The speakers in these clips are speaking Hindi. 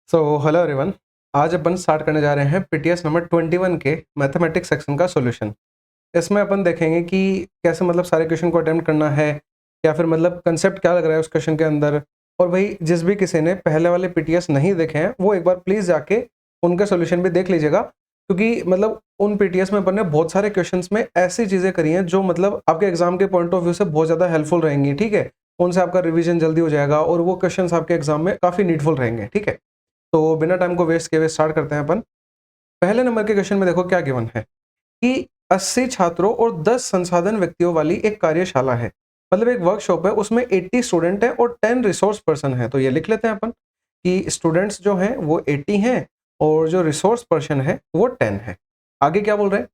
Hello everyone. आज अपन स्टार्ट करने जा रहे हैं पीटीएस नंबर 21 के मैथमेटिक्स सेक्शन का सॉल्यूशन। इसमें अपन देखेंगे कि कैसे मतलब सारे क्वेश्चन को अटेम्प्ट करना है, या फिर मतलब कंसेप्ट क्या लग रहा है उस क्वेश्चन के अंदर। और भाई जिस भी किसी ने पहले वाले पीटीएस नहीं देखे हैं वो एक बार प्लीज़ जाके उनके सॉल्यूशन भी देख लीजिएगा, क्योंकि मतलब उन पीटीएस में अपन ने बहुत सारे क्वेश्चंस में ऐसी चीज़ें करी हैं जो मतलब आपके एग्जाम के पॉइंट ऑफ व्यू से बहुत ज़्यादा हेल्पफुल रहेंगी। ठीक है, उनसे आपका रिविजन जल्दी हो जाएगा और वो क्वेश्चन आपके एग्जाम में काफ़ी नीडफुल रहेंगे। ठीक है, तो बिना टाइम को वेस्ट किए हुए स्टार्ट करते हैं अपन। पहले नंबर के क्वेश्चन में देखो क्या गिवन है कि 80 छात्रों और 10 संसाधन व्यक्तियों वाली एक कार्यशाला है, मतलब एक वर्कशॉप है, उसमें 80 स्टूडेंट है और 10 रिसोर्स पर्सन है। तो ये लिख लेते हैं अपन कि स्टूडेंट्स जो हैं वो 80 हैं और जो रिसोर्स पर्सन है वो 10 है। आगे क्या बोल रहे हैं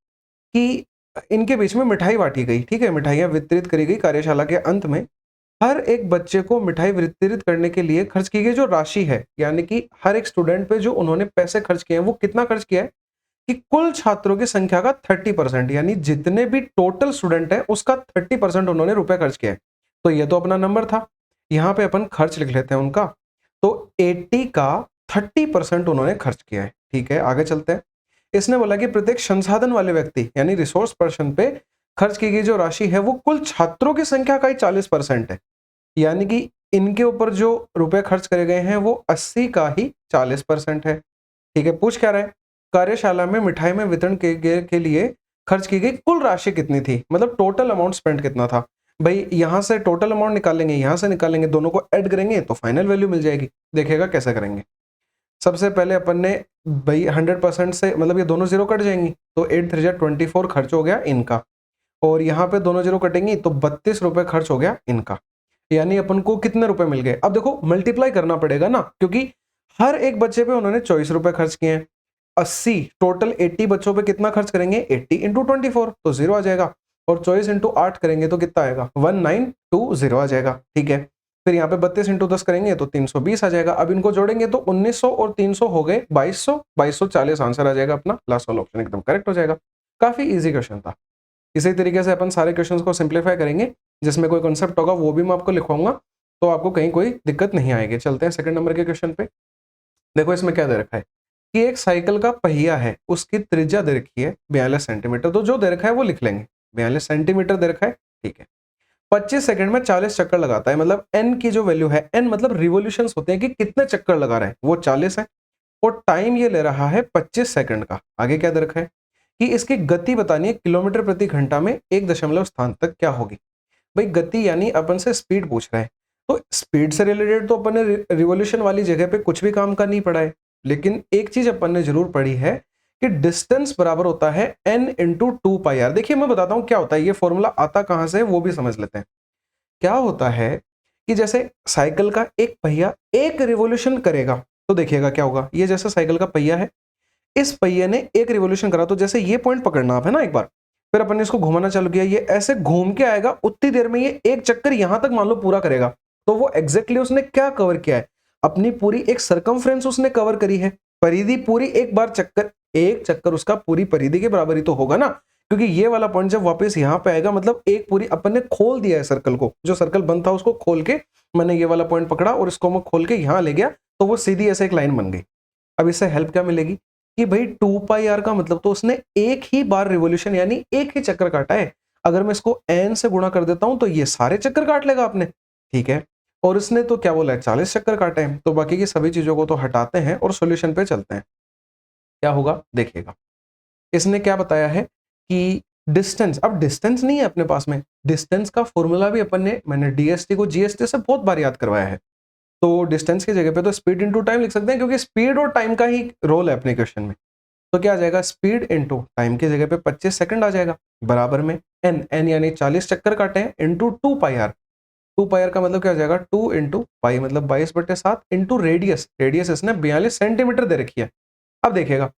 कि इनके बीच में मिठाई बांटी गई। ठीक है, मिठाइयाँ वितरित करी गई। कार्यशाला के अंत में हर एक बच्चे को मिठाई वितरित करने के लिए खर्च की गई जो राशि है, यानी कि हर एक स्टूडेंट पे जो उन्होंने पैसे खर्च किए हैं वो कितना खर्च किया है कि कुल छात्रों की संख्या का 30%, यानी जितने भी टोटल स्टूडेंट है उसका 30% उन्होंने रुपए खर्च किया है। तो ये तो अपना नंबर था, यहाँ पे अपन खर्च लिख लेते हैं उनका। तो 80 का 30% उन्होंने खर्च किया है। ठीक है, आगे चलते हैं। इसने बोला कि प्रत्येक संसाधन वाले व्यक्ति यानी रिसोर्स पर्सन पे खर्च की गई जो राशि है वो कुल छात्रों की संख्या का ही 40% है, यानी कि इनके ऊपर जो रुपए खर्च करे गए हैं वो 80 का ही 40% है। ठीक है, पूछ क्या रहा है, कार्यशाला में मिठाई में वितरण के लिए खर्च की गई कुल राशि कितनी थी, मतलब टोटल अमाउंट स्पेंड कितना था। भाई यहां से टोटल अमाउंट निकालेंगे, यहां से निकालेंगे, दोनों को ऐड करेंगे तो फाइनल वैल्यू मिल जाएगी। देखिएगा कैसे करेंगे। सबसे पहले अपन ने भाई 100% से मतलब ये दोनों जीरो कट जाएंगी, तो 8 3 24 खर्च हो गया इनका, और यहाँ पे दोनों जीरो कटेंगी तो 32 रुपए खर्च हो गया इनका, यानी अपन को कितने रुपए मिल गए। अब देखो मल्टीप्लाई करना पड़ेगा ना, क्योंकि हर एक बच्चे पे उन्होंने 24 रुपए खर्च किए हैं। 80 टोटल 80 बच्चों पे कितना खर्च करेंगे, 80 इंटू 24 तो जीरो आ जाएगा, और 24 इंटू 8 करेंगे तो कितना आएगा, 1920 आ जाएगा। ठीक है, फिर यहाँ पे 32 इंटू 10 करेंगे तो 320 आ जाएगा। अब इनको जोड़ेंगे तो 1900 और 300 हो गए 2200, 2240 आंसर आ जाएगा अपना। लास्ट वाला ऑप्शन एकदम करेक्ट हो जाएगा। काफी इजी क्वेश्चन था। इसी तरीके से अपन सारे क्वेश्चंस को सिंप्लीफाई करेंगे, जिसमें कोई कॉन्सेप्ट होगा वो भी मैं आपको लिखवाऊंगा, तो आपको कहीं कोई दिक्कत नहीं आएगी। चलते हैं सेकंड नंबर के क्वेश्चन पे। देखो इसमें क्या दे रखा है कि एक साइकिल का पहिया है, उसकी त्रिज्या दे रखी है 42 सेंटीमीटर, तो जो दे रखा है वो लिख लेंगे। 42 सेंटीमीटर दे रखा है। ठीक है, 25 सेकंड में 40 चक्कर लगाता है, मतलब एन की जो वैल्यू है, एन मतलब रिवोल्यूशंस होते हैं कि कितने चक्कर लगा रहा है, वो 40 है, और टाइम ये ले रहा है 25 सेकंड का। आगे क्या दे रखा है कि इसकी गति बतानी है किलोमीटर प्रति घंटा में एक दशमलव स्थान तक क्या होगी। भाई गति यानी अपन से स्पीड पूछ रहा है, तो स्पीड से रिलेटेड तो अपन ने रिवोल्यूशन वाली जगह पे कुछ भी काम का नहीं पढ़ा है, लेकिन एक चीज अपन ने जरूर पढ़ी है कि डिस्टेंस बराबर होता है n इंटू 2πr। देखिए मैं बताता हूं क्या होता है, ये फॉर्मूला आता कहां से है वो भी समझ लेते हैं। क्या होता है कि जैसे साइकिल का एक पहिया एक रिवोल्यूशन करेगा, तो देखिएगा क्या होगा। ये जैसे साइकिल का पहिया है, इस पहिए ने एक रिवोल्यूशन करा, तो जैसे ये पॉइंट पकड़ना आप है ना एक बार, फिर अपन ने इसको घुमाना चालू किया, ये ऐसे घूम के आएगा, उतनी देर में ये एक चक्कर यहां तक मान लो पूरा करेगा। तो वो एग्जैक्टली उसने क्या कवर किया है, अपनी पूरी एक सरकमफ्रेंस उसने कवर करी है। परिधि पूरी एक बार चक्कर, एक चक्कर उसका पूरी परिधि के बराबर ही तो होगा ना, क्योंकि ये वाला पॉइंट जब वापस यहाँ पे आएगा मतलब एक पूरी अपन ने खोल दिया है सर्कल को, जो सर्कल बंद था उसको खोल के मैंने ये वाला पॉइंट पकड़ा और इसको मैं खोल के यहाँ ले गया, तो वो सीधी ऐसे एक लाइन बन गई। अब इससे हेल्प क्या मिलेगी कि भाई 2πr का मतलब तो उसने एक ही बार रिवोल्यूशन यानी एक ही चक्कर काटा है। अगर मैं इसको n से गुणा कर देता हूं तो ये सारे चक्कर काट लेगा आपने। ठीक है, और इसने तो क्या बोला है 40 चक्कर काटे हैं, तो बाकी की सभी चीजों को तो हटाते हैं और सॉल्यूशन पे चलते हैं। क्या होगा देखिएगा। इसने क्या बताया है कि डिस्टेंस, अब डिस्टेंस नहीं है अपने पास में, डिस्टेंस का फॉर्मूला भी अपन ने, मैंने डीएसटी को जीएसटी से बहुत बार याद करवाया है, तो डिस्टेंस की जगह पे तो स्पीड इनटू टाइम लिख सकते हैं, क्योंकि स्पीड और टाइम का ही रोल है अपने क्वेश्चन में। तो क्या आ जाएगा, स्पीड इनटू टाइम की जगह पे 25 सेकंड आ जाएगा, बराबर में एन, एन यानी 40 चक्कर काटे हैं, इंटू 2πr। 2πr का मतलब क्या हो जाएगा, 2 इंटू पाई मतलब 22/7 इंटू रेडियस, रेडियस इसने 42 सेंटीमीटर दे रखी है। अब देखिएगा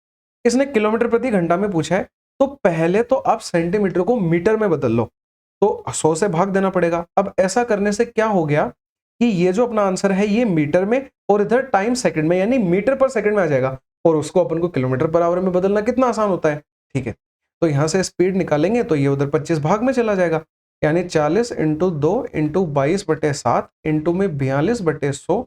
इसने किलोमीटर प्रति घंटा में पूछा है, तो पहले तो आप सेंटीमीटर को मीटर में बदल लो, तो 100 से भाग देना पड़ेगा। अब ऐसा करने से क्या हो गया कि ये जो अपना आंसर है ये मीटर में और इधर टाइम सेकंड में यानी मीटर पर सेकंड में आ जाएगा, और उसको अपन को किलोमीटर पर आवर में बदलना कितना आसान होता है। ठीक है, तो यहां से स्पीड निकालेंगे तो ये उधर 25 भाग में चला जाएगा, यानी 40 इंटू 2 इंटू 22/7 इंटू में 42/100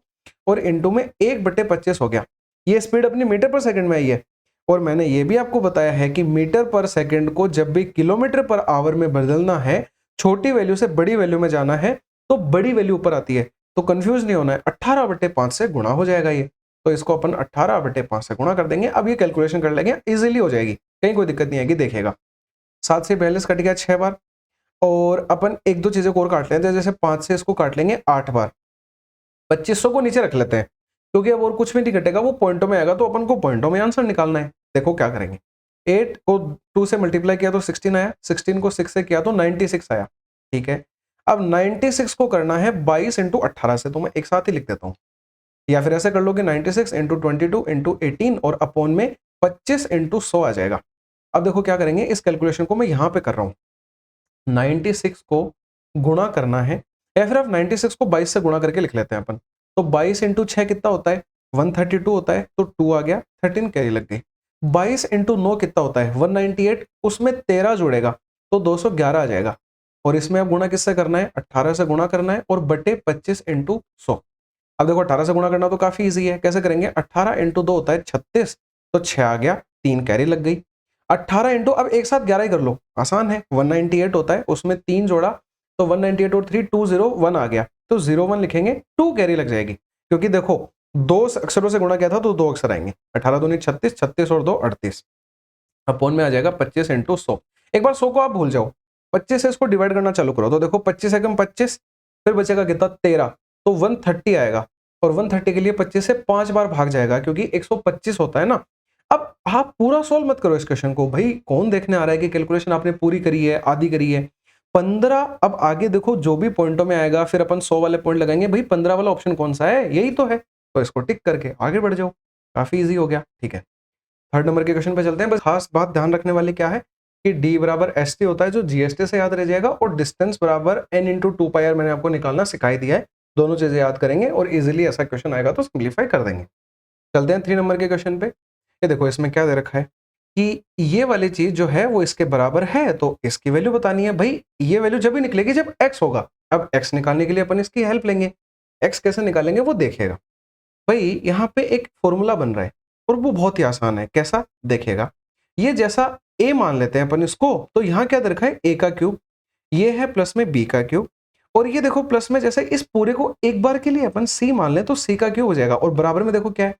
और इंटू में 1/25 हो गया। ये स्पीड अपनी मीटर पर सेकंड में आई है। और मैंने ये भी आपको बताया है कि मीटर पर सेकंड को जब भी किलोमीटर पर आवर में बदलना है, छोटी वैल्यू से बड़ी वैल्यू में जाना है, तो बड़ी वैल्यू ऊपर आती है। तो कंफ्यूज नहीं होना है, 18/5 से गुणा हो जाएगा ये। तो इसको अपन 18/5 से गुणा कर देंगे। अब ये कैलकुलेशन कर लेंगे, इजीली हो जाएगी, कहीं कोई दिक्कत नहीं आएगी। देखिएगा 7 से 42 कट गया 6 बार। और अपन एक दो चीजें और काट लेते हैं, जैसे 5 से इसको काट लेंगे 8 बार। 2500 को नीचे रख लेते हैं, क्योंकि अब और कुछ भी नहीं घटेगा, वो पॉइंटों में आएगा, तो अपन को पॉइंटों में आंसर निकालना है। देखो क्या करेंगे, 8 को 2 से मल्टीप्लाई किया तो 16 आया, 16 को 6 से किया तो 96 आया। ठीक है, अब 96 को करना है 22 इंटू 18 से, तो मैं एक साथ ही लिख देता हूँ, या फिर ऐसे कर लो कि 96 इंटू 22 इंटू 18 और अपॉन में 25 इंटू 100 आ जाएगा। अब देखो क्या करेंगे, इस कैलकुलेशन को मैं यहां पे कर रहा हूं, 96 को गुणा करना है, या फिर आप 96 को 22 से गुणा करके लिख लेते हैं अपन। तो 22 इंटू 6 कितना होता है, 132 होता है, तो 2 आ गया, 13 कैरी लग गई। 22 इंटू 9 कितना होता है, 198, उसमें 13 जुड़ेगा तो 211 आ जाएगा। और इसमें अब गुणा किससे करना है, 18 से गुणा करना है, और बटे 25 इंटू 100। अब देखो 18 से गुणा करना तो काफी इजी है, कैसे करेंगे, 18 इंटू 2 होता है 36, तो 6 आ गया, 3 कैरी लग गई। 18 इंटू, अब एक साथ 11 ही कर लो, आसान है, 198 होता है, उसमें 3 जोड़ा तो 198 और 3 201 आ गया, तो 01 लिखेंगे, 2 कैरी लग जाएगी। क्योंकि देखो दो अक्षरों से गुणा किया था तो 2 अक्षर आएंगे, 18 दूनी 36, 36 और 2 38, अपॉन में आ जाएगा 25 इंटू 100। एक बार 100 को आप भूल जाओ, 25 से इसको डिवाइड करना चालू करो, तो देखो 25 एकम 25, फिर बचेगा कितना 13, तो 130 आएगा। और 130 के लिए 25 से 5 बार भाग जाएगा, क्योंकि 125 होता है ना। अब आप पूरा सोल्व मत करो इस क्वेश्चन को, भाई कौन देखने आ रहा है कि कैलकुलेशन आपने पूरी करी है, आधी करी है। 15, अब आगे देखो जो भी पॉइंटों में आएगा, फिर अपन 100 वाले पॉइंट लगाएंगे, भाई 15 वाला ऑप्शन कौन सा है, यही तो है, तो इसको टिक करके आगे बढ़ जाओ, काफी इजी हो गया। ठीक है, थर्ड नंबर के क्वेश्चन पे चलते हैं। बस खास बात ध्यान रखने वाली क्या है कि d बराबर एस टी होता है, जो जीएसटी से याद रह जाएगा, और डिस्टेंस बराबर n इंटू 2 मैंने आपको निकालना सिखाई दिया है। दोनों चीजें याद करेंगे और इजीली ऐसा क्वेश्चन आएगा तो सिंप्लीफाई कर देंगे। चलते हैं 3 नंबर के क्वेश्चन पे। ये देखो इसमें क्या दे रखा है कि ये वाली चीज जो है वो इसके बराबर है, तो इसकी वैल्यू बतानी है। भाई ये वैल्यू जब भी निकलेगी जब x होगा। अब x निकालने के लिए अपन इसकी हेल्प लेंगे, x कैसे निकालेंगे वो देखेगा। भाई यहाँ पे एक फॉर्मूला बन रहा है और वो बहुत ही आसान है, कैसा देखिएगा। ये जैसा a मान लेते हैं अपन इसको, तो यहाँ क्या दे रखा है, a का क्यूब, ये है प्लस में b का क्यूब, और ये देखो प्लस में जैसे इस पूरे को एक बार के लिए अपन c मान लें तो c का क्यूब हो जाएगा, और बराबर में देखो क्या है।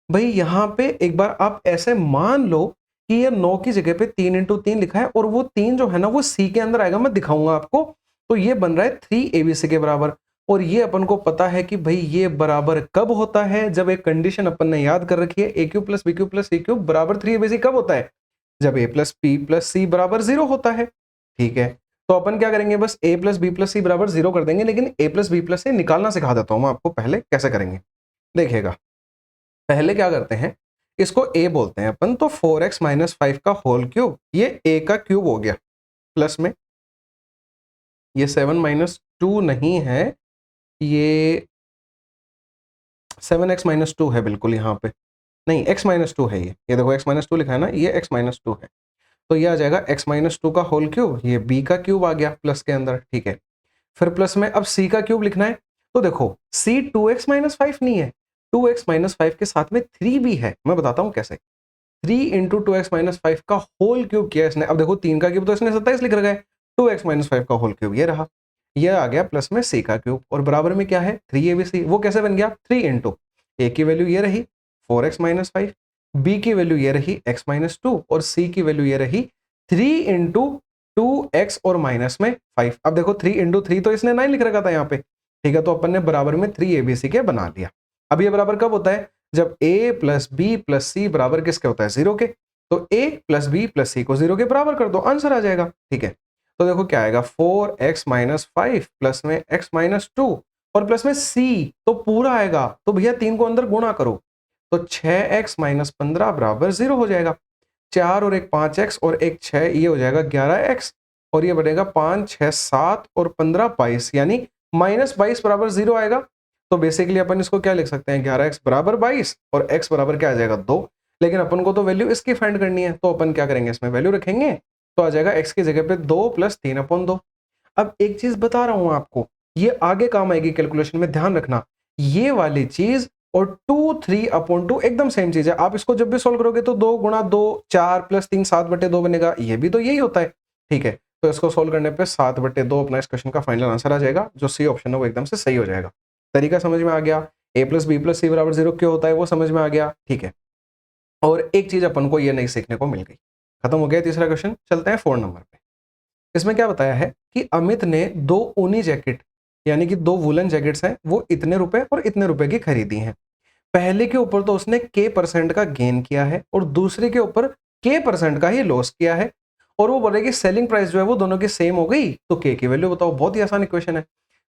भाई यहाँ पे एक बार आप ऐसे मान लो कि ये 9 की जगह पे 3 इंटू 3 लिखा है, और वो 3 जो है ना वो c के अंदर आएगा, मैं दिखाऊंगा आपको। तो ये बन रहा है 3 abc के बराबर। और ये अपन को पता है कि भाई ये बराबर कब होता है, जब एक कंडीशन अपन ने याद कर रखी है, a cube plus b cube plus c cube बराबर 3 abc कब होता है, जब a plus p plus c बराबर 0 होता है। ठीक है, तो अपन क्या करेंगे, बस a प्लस बी प्लस सी बराबर 0 कर देंगे, लेकिन a प्लस बी प्लस सी निकालना सिखा देता हूं मैं आपको पहले कैसे करेंगे। देखिएगा पहले क्या करते हैं, इसको a बोलते हैं अपन, तो 4x माइनस 5 का होल क्यूब, ये a का क्यूब हो गया, प्लस में ये 7 माइनस 2 नहीं है, ये 7x माइनस 2 है बिल्कुल, यहाँ पे नहीं x माइनस 2 है, ये देखो x माइनस 2 लिखा है ना, ये x माइनस 2 है, तो ये आ जाएगा x माइनस 2 का होल क्यूब, ये b का क्यूब आ गया प्लस के अंदर। ठीक है, फिर प्लस में अब c का क्यूब लिखना है, तो देखो c 2x माइनस 5 नहीं है, 2x माइनस 5 के साथ में 3 भी है, मैं बताता हूँ कैसे। 3 इंटू 2x माइनस 5 का होल क्यूब किया इसने, अब देखो 3 का क्यूब तो इसने 27 लिख रखा है, 2x माइनस 5 का होल क्यूब ये रहा, ये आ गया प्लस में c का क्यूब, और बराबर में क्या है 3 abc, वो कैसे बन गया, 3 इंटू a की वैल्यू ये रही 4x माइनस 5, b की वैल्यू ये रही x माइनस 2, और c की वैल्यू ये रही 3 इंटू 2x और माइनस में 5। अब देखो 3 इंटू 3 तो इसने 9 लिख रखा था यहाँ पे, ठीक है, तो अपन ने बराबर में 3 abc के बना लिया। अब ये बराबर कब होता है, जब a प्लस बी प्लस सी बराबर किसके होता है, 0 के, तो a प्लस बी प्लस सी को 0 के बराबर कर दो, आंसर आ जाएगा। ठीक है, तो देखो क्या आएगा, 4x माइनस 5 प्लस में x माइनस 2 और प्लस में c, तो पूरा आएगा, तो भैया 3 को अंदर गुणा करो, तो 6x माइनस 15 बराबर 0 हो जाएगा। 4 और एक 5x और एक 6, ये हो जाएगा 11x, और ये बढ़ेगा 5 6 7 और 15 22, यानी माइनस 22 बराबर 0 आएगा। तो बेसिकली अपन इसको क्या लिख सकते हैं, 11x बराबर 22 और x बराबर क्या आ जाएगा 2, लेकिन अपन को तो वैल्यू इसकी फाइंड करनी है, तो अपन क्या करेंगे, इसमें वैल्यू रखेंगे, तो आ जाएगा x की जगह पे 2 प्लस 3/2। अब एक चीज बता रहा हूं आपको, ये आगे काम आएगी कैलकुलेशन में, ध्यान रखना, ये वाली चीज और 2 3 अपॉन 2 एकदम सेम चीज है। आप इसको जब भी सोल्व करोगे तो 2 गुणा 2 4 प्लस 3 7/2 बनेगा, ये भी तो यही होता है। ठीक है, तो इसको सोल्व करने पे 7/2 अपना इस क्वेश्चन का फाइनल आंसर आ जाएगा, जो सी ऑप्शन है वो एकदम से सही हो जाएगा। तरीका समझ में आ गया, a प्लस बी प्लस सी बराबर 0 क्यों होता है वो समझ में आ गया। ठीक है, और एक चीज अपन को ये नहीं सीखने को मिल गई। खत्म हो गया तीसरा क्वेश्चन, चलते हैं 4 नंबर पे। इसमें क्या बताया है कि अमित ने 2 ऊनी जैकेट यानी कि 2 वुलन जैकेट्स हैं, वो इतने रुपए और इतने रुपए की खरीदी हैं। पहले के ऊपर तो उसने k% का गेन किया है और दूसरे के ऊपर k% का ही लॉस किया है, और वो बोल रहे कि सेलिंग प्राइस जो है वो दोनों की सेम हो गई, तो k की वैल्यू बताओ। बहुत ही आसान इक्वेशन है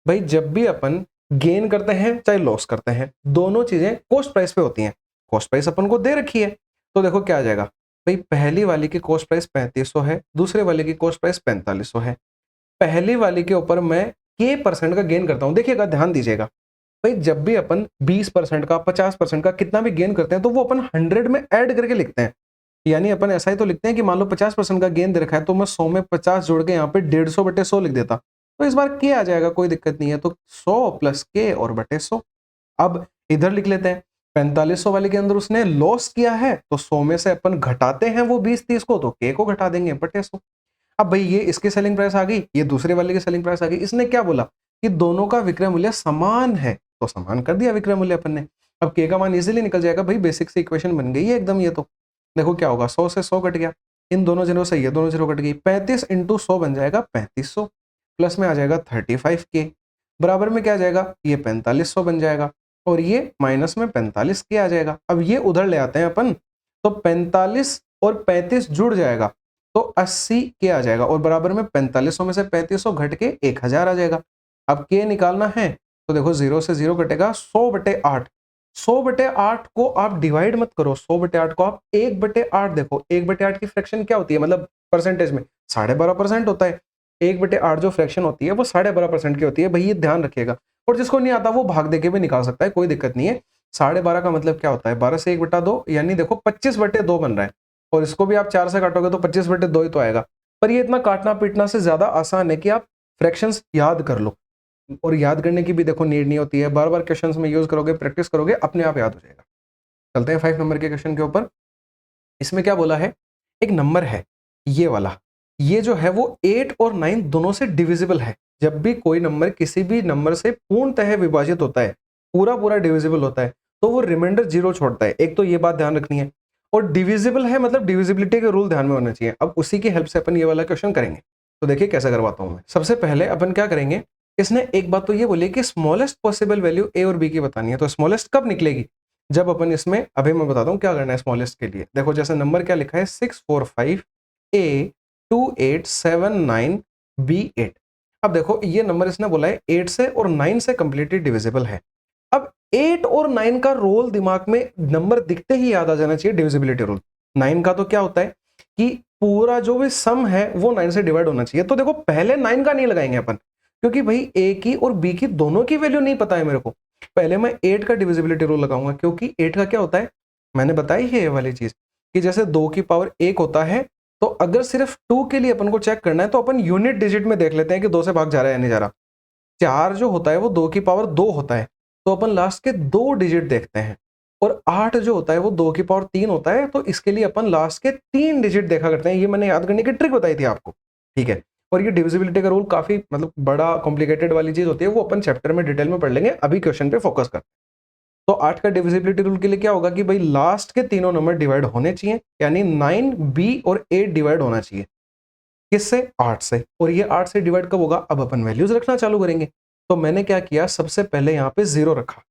भाई, जब भी अपन गेन करते हैं चाहे लॉस करते हैं, दोनों चीजें कॉस्ट प्राइस पे होती हैं। कॉस्ट प्राइस अपन को दे रखी है, तो देखो क्या आ जाएगा भाई, पहली वाली की कॉस्ट प्राइस 3500 है, दूसरे वाले की कॉस्ट प्राइस 4500 है। पहली वाली के ऊपर मैं k% का गेन करता हूं, देखिएगा ध्यान दीजिएगा भाई, जब भी अपन 20% का 50% का कितना भी गेन करते हैं तो वो अपन 100 में ऐड करके लिखते हैं। यानी अपन ऐसा ही तो लिखते हैं कि मान लो 50% का गेन दे रखा है तो मैं 100 में 50 जोड़ के यहाँ पे 150/100 लिख देता, तो इस बार के आ जाएगा, कोई दिक्कत नहीं है। तो 100 प्लस के और बटे 100। अब इधर लिख लेते हैं, 4500 वाले के अंदर उसने लॉस किया है, तो 100 में से अपन घटाते हैं वो 20-30 को, तो के को घटा देंगे बटे 100। अब भाई ये इसकी सेलिंग प्राइस आ गई, ये दूसरे वाले की सेलिंग प्राइस आ गई। इसने क्या बोला कि दोनों का विक्रय मूल्य समान है, तो समान कर दिया विक्रय मूल्य अपन ने। अब के का मान इजीली निकल जाएगा भाई, बेसिक सी इक्वेशन बन गई है एकदम। ये तो देखो क्या होगा, 100 से 100 कट गया, इन दोनों जीरो से ये दोनों जीरो कट गई, 35 × 100 बन जाएगा 3500, प्लस में आ जाएगा 35k, बराबर में क्या आ जाएगा, ये 4500 बन जाएगा, और ये माइनस में 45k आ जाएगा। अब ये उधर ले आते हैं अपन, तो 45 और 35 जुड़ जाएगा, तो 80 के आ जाएगा, और बराबर में 4500 में से 3500 घट के 1000 आ जाएगा। अब के निकालना है, तो देखो 0 से 0 कटेगा, 100/8। 100/8 को आप डिवाइड मत करो, 100/8 को आप 1/8 देखो। 1/8 की फ्रैक्शन क्या होती है, मतलब परसेंटेज में 12.5% होता है। 1/8 जो फ्रैक्शन होती है वो 12.5% की होती है भाई, ये ध्यान रखिएगा। और जिसको नहीं आता वो भाग दे के भी निकाल सकता है, कोई दिक्कत नहीं है। 12.5 का मतलब क्या होता है, 12 से 1/2, यानी देखो 25/2 बन रहा है, और इसको भी आप 4 से काटोगे तो 25/2 ही तो आएगा। पर ये इतना काटना पीटना से ज्यादा आसान है कि आप फ्रैक्शंस याद कर लो, और याद करने की भी देखो नीड नहीं होती है, बार बार क्वेश्चंस में यूज करोगे, प्रैक्टिस करोगे, अपने आप याद हो जाएगा। चलते हैं 5 नंबर के क्वेश्चन के ऊपर। इसमें क्या बोला है, एक नंबर है ये वाला, ये जो है वो 8 और 9 दोनों से डिविजिबल है। जब भी कोई नंबर किसी भी नंबर से पूर्णतः विभाजित होता है, पूरा पूरा डिविजिबल होता है, तो वो रिमाइंडर 0 छोड़ता है। एक तो ये बात ध्यान रखनी है, और डिविजिबल है मतलब डिविजिबिलिटी के रूल ध्यान में होने चाहिए। अब उसी की हेल्प से अपन ये वाला क्वेश्चन करेंगे, तो देखिए कैसे करवाता हूं मैं। सबसे पहले अपन क्या करेंगे, इसने एक बात तो ये बोली कि स्मॉलेस्ट पॉसिबल वैल्यू ए और बी की बतानी है, तो स्मॉलेस्ट कब निकलेगी, जब अपन इसमें, अभी मैं बताता हूँ क्या करना है स्मॉलेस्ट के लिए। देखो जैसे नंबर क्या लिखा है, 645 A 2879 B8। अब देखो ये नंबर इसने बोला है 8 से और 9 से कंप्लीटली डिविजिबल है। अब 8 और 9 का रोल दिमाग में नंबर दिखते ही याद आ जाना चाहिए, डिविजिबिलिटी रूल। 9 का तो क्या होता है कि पूरा जो भी सम है वो 9 से डिवाइड होना चाहिए। तो देखो पहले 9 का नहीं लगाएंगे अपन, क्योंकि भाई ए की और बी की दोनों की वैल्यू नहीं पता है मेरे को। पहले मैं 8 का डिविजिबिलिटी रूल लगाऊंगा, क्योंकि 8 का क्या होता है, मैंने बताई है ये वाली चीज, कि जैसे 2 की पावर 1 होता है, तो अगर सिर्फ 2 के लिए अपन को चेक करना है तो अपन यूनिट डिजिट में देख लेते हैं कि 2 से भाग जा रहा है या नहीं जा रहा। 4 जो होता है वो 2 की पावर 2 होता है, तो अपन लास्ट के 2 डिजिट देखते हैं। और 8 जो होता है वो 2 की पावर 3 होता है, तो इसके लिए अपन लास्ट के 3 डिजिट देखा करते हैं। ये मैंने याद करने की ट्रिक बताई थी आपको, ठीक है। और ये डिविजिबिलिटी का रूल काफी मतलब बड़ा कॉम्प्लिकेटेड वाली चीज होती है, वो अपन चैप्टर में डिटेल में पढ़ लेंगे, अभी क्वेश्चन पे फोकस करते हैं। तो 8 का डिविजिबिलिटी रूल के लिए क्या होगा कि भाई लास्ट के तीनों नंबर डिवाइड होने चाहिए, यानी 9 B और 8 डिवाइड होना चाहिए। किससे, 8 से। और ये 8 से डिवाइड कब होगा, अब अपन वैल्यूज रखना चालू करेंगे। तो मैंने क्या किया, सबसे पहले यहाँ पे 0 रखा।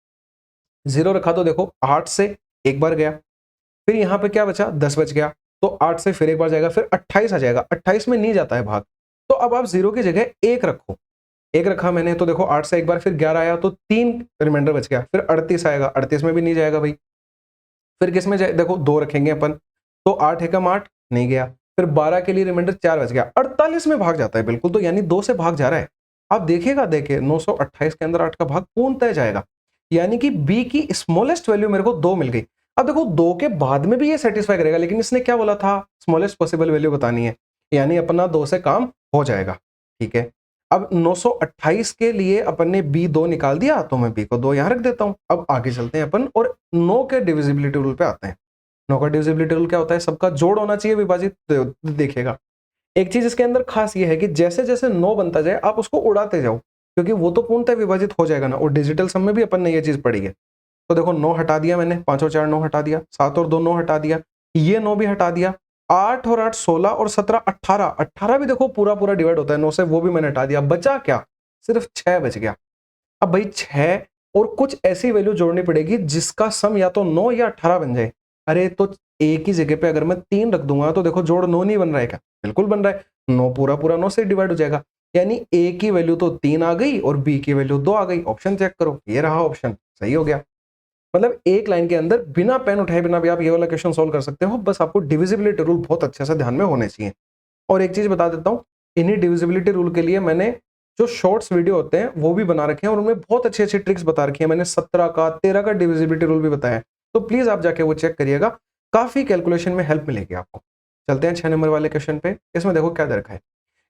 0 रखा तो देखो 8 से एक बार गया, फिर यहाँ पे क्या बचा, 10 बच गया, तो 8 से फिर एक बार जाएगा, फिर 28 आ जाएगा। 28 में नहीं जाता है भाग, तो अब आप 0 की जगह 1 रखो। 1 रखा मैंने, तो देखो 8 से एक बार फिर 11 आया, तो 3 रिमाइंडर बच गया, फिर 38 आएगा, 38 में भी नहीं जाएगा भाई। फिर किस में जाए, देखो 2 रखेंगे अपन, तो 8 एकम 8 नहीं गया, फिर 12 के लिए रिमाइंडर 4 बच गया, 48 में भाग जाता है बिल्कुल, तो यानी 2 से भाग जा रहा है। आप देखिएगा, देखिए 928 के अंदर 8 का भाग पूर्णतः जाएगा, यानी कि बी की स्मॉलेस्ट वैल्यू मेरे को 2 मिल गई। अब देखो 2 के बाद में भी ये सेटिस्फाई करेगा, लेकिन इसने क्या बोला था, स्मॉलेस्ट पॉसिबल वैल्यू बतानी है, यानी अपना 2 से काम हो जाएगा, ठीक है। अब 928 के लिए अपन ने b 2 निकाल दिया, तो मैं b को 2 यहाँ रख देता हूँ। अब आगे चलते हैं अपन और 9 के डिविजिबिलिटी रूल पे आते हैं। 9 का डिविजिबिलिटी रूल क्या होता है? सबका जोड़ होना चाहिए विभाजित। देखिएगा, एक चीज इसके अंदर खास ये है कि जैसे जैसे 9 बनता जाए आप उसको उड़ाते जाओ, क्योंकि वो तो पूर्णतः विभाजित हो जाएगा ना। और डिजिटल सम में भी अपन ने ये चीज पढ़ी है। तो देखो 9 हटा दिया मैंने, 5 और 4 9 हटा दिया, 7 और 2 9 हटा दिया, ये 9 भी हटा दिया, 8 और 8 16 और 17 18, 18 भी देखो पूरा पूरा डिवाइड होता है 9 से, वो भी मैंने हटा दिया। बचा क्या? सिर्फ 6 बच गया। अब भाई 6 और कुछ ऐसी वैल्यू जोड़नी पड़ेगी जिसका सम या तो 9 या 18 बन जाए। अरे तो एक ही जगह पे अगर मैं 3 रख दूंगा तो देखो जोड़ 9 नहीं बन रहा है क्या? बिल्कुल बन रहा है। 9 पूरा पूरा 9 से डिवाइड हो जाएगा, यानी a की वैल्यू तो 3 आ गई और b की वैल्यू 2 आ गई। ऑप्शन चेक करो, ये रहा ऑप्शन, सही हो गया। मतलब एक लाइन के अंदर बिना पेन उठाए बिना भी आप ये वाला क्वेश्चन सोल्व कर सकते हो। बस आपको डिविजिबिलिटी रूल बहुत अच्छे से ध्यान में होने चाहिए। और एक चीज बता देता हूँ, इन्हीं डिविजिबिलिटी रूल के लिए मैंने जो शॉर्ट्स वीडियो होते हैं वो भी बना रखे हैं और उनमें बहुत अच्छी अच्छी ट्रिक्स बता रखी है। मैंने 17 का 13 का डिविजिबिलिटी रूल भी बताया है, तो प्लीज आप जाके वो चेक करिएगा, काफी कैलकुलेशन में हेल्प मिलेगी आपको। चलते हैं 6 नंबर वाले क्वेश्चन पे। इसमें देखो क्या दे रखा है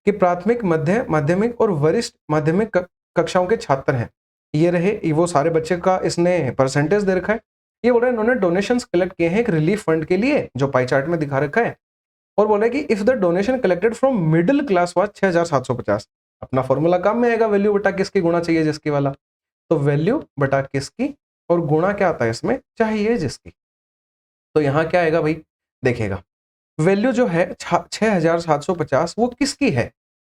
कि प्राथमिक, मध्य माध्यमिक और वरिष्ठ माध्यमिक कक्षाओं के छात्र हैं। ये रहे वो सारे बच्चे का इसने परसेंटेज दे रखा है। ये बोल रहा है इन्होंने डोनेशंस कलेक्ट किए हैं एक रिलीफ फंड के लिए, जो पाई चार्ट में दिखा रखा है। और बोला कि if the donation collected from middle class was 6750, अपना फॉर्मूला काम में आएगा, वैल्यू बटा किसकी गुणा चाहिए जिसकी वाला। तो वैल्यू बटा किसकी और गुणा क्या आता है इसमें, चाहिए जिसकी। तो यहां क्या आएगा भाई, देखिएगा वैल्यू जो है 6750 वो किसकी है?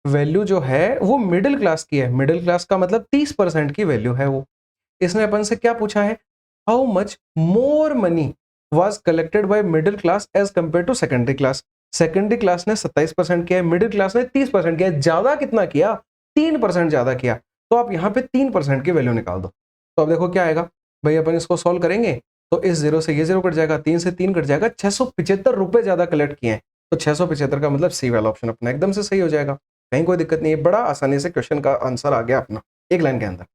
वैल्यू जो है वो मिडिल क्लास की है। मिडिल क्लास का मतलब 30% की वैल्यू है वो। इसने अपन से क्या पूछा है? How much more money was collected by middle class as compare to secondary class. Secondary class ने 27% किया है, मिडिल क्लास ने 30% किया है। ज्यादा कितना किया? 3% ज्यादा किया। तो आप यहाँ पे 3% की वैल्यू निकाल दो। तो अब देखो क्या आएगा भाई, अपन इसको सॉल्व करेंगे तो इस जीरो से ये जीरो कट जाएगा, 3 से 3 कट जाएगा। 675 रुपए ज्यादा कलेक्ट किए हैं, तो 675 का मतलब सी वाला ऑप्शन अपना एकदम से सही हो जाएगा। कहीं कोई दिक्कत नहीं है, बड़ा आसानी से क्वेश्चन का आंसर आ गया अपना एक लाइन के अंदर।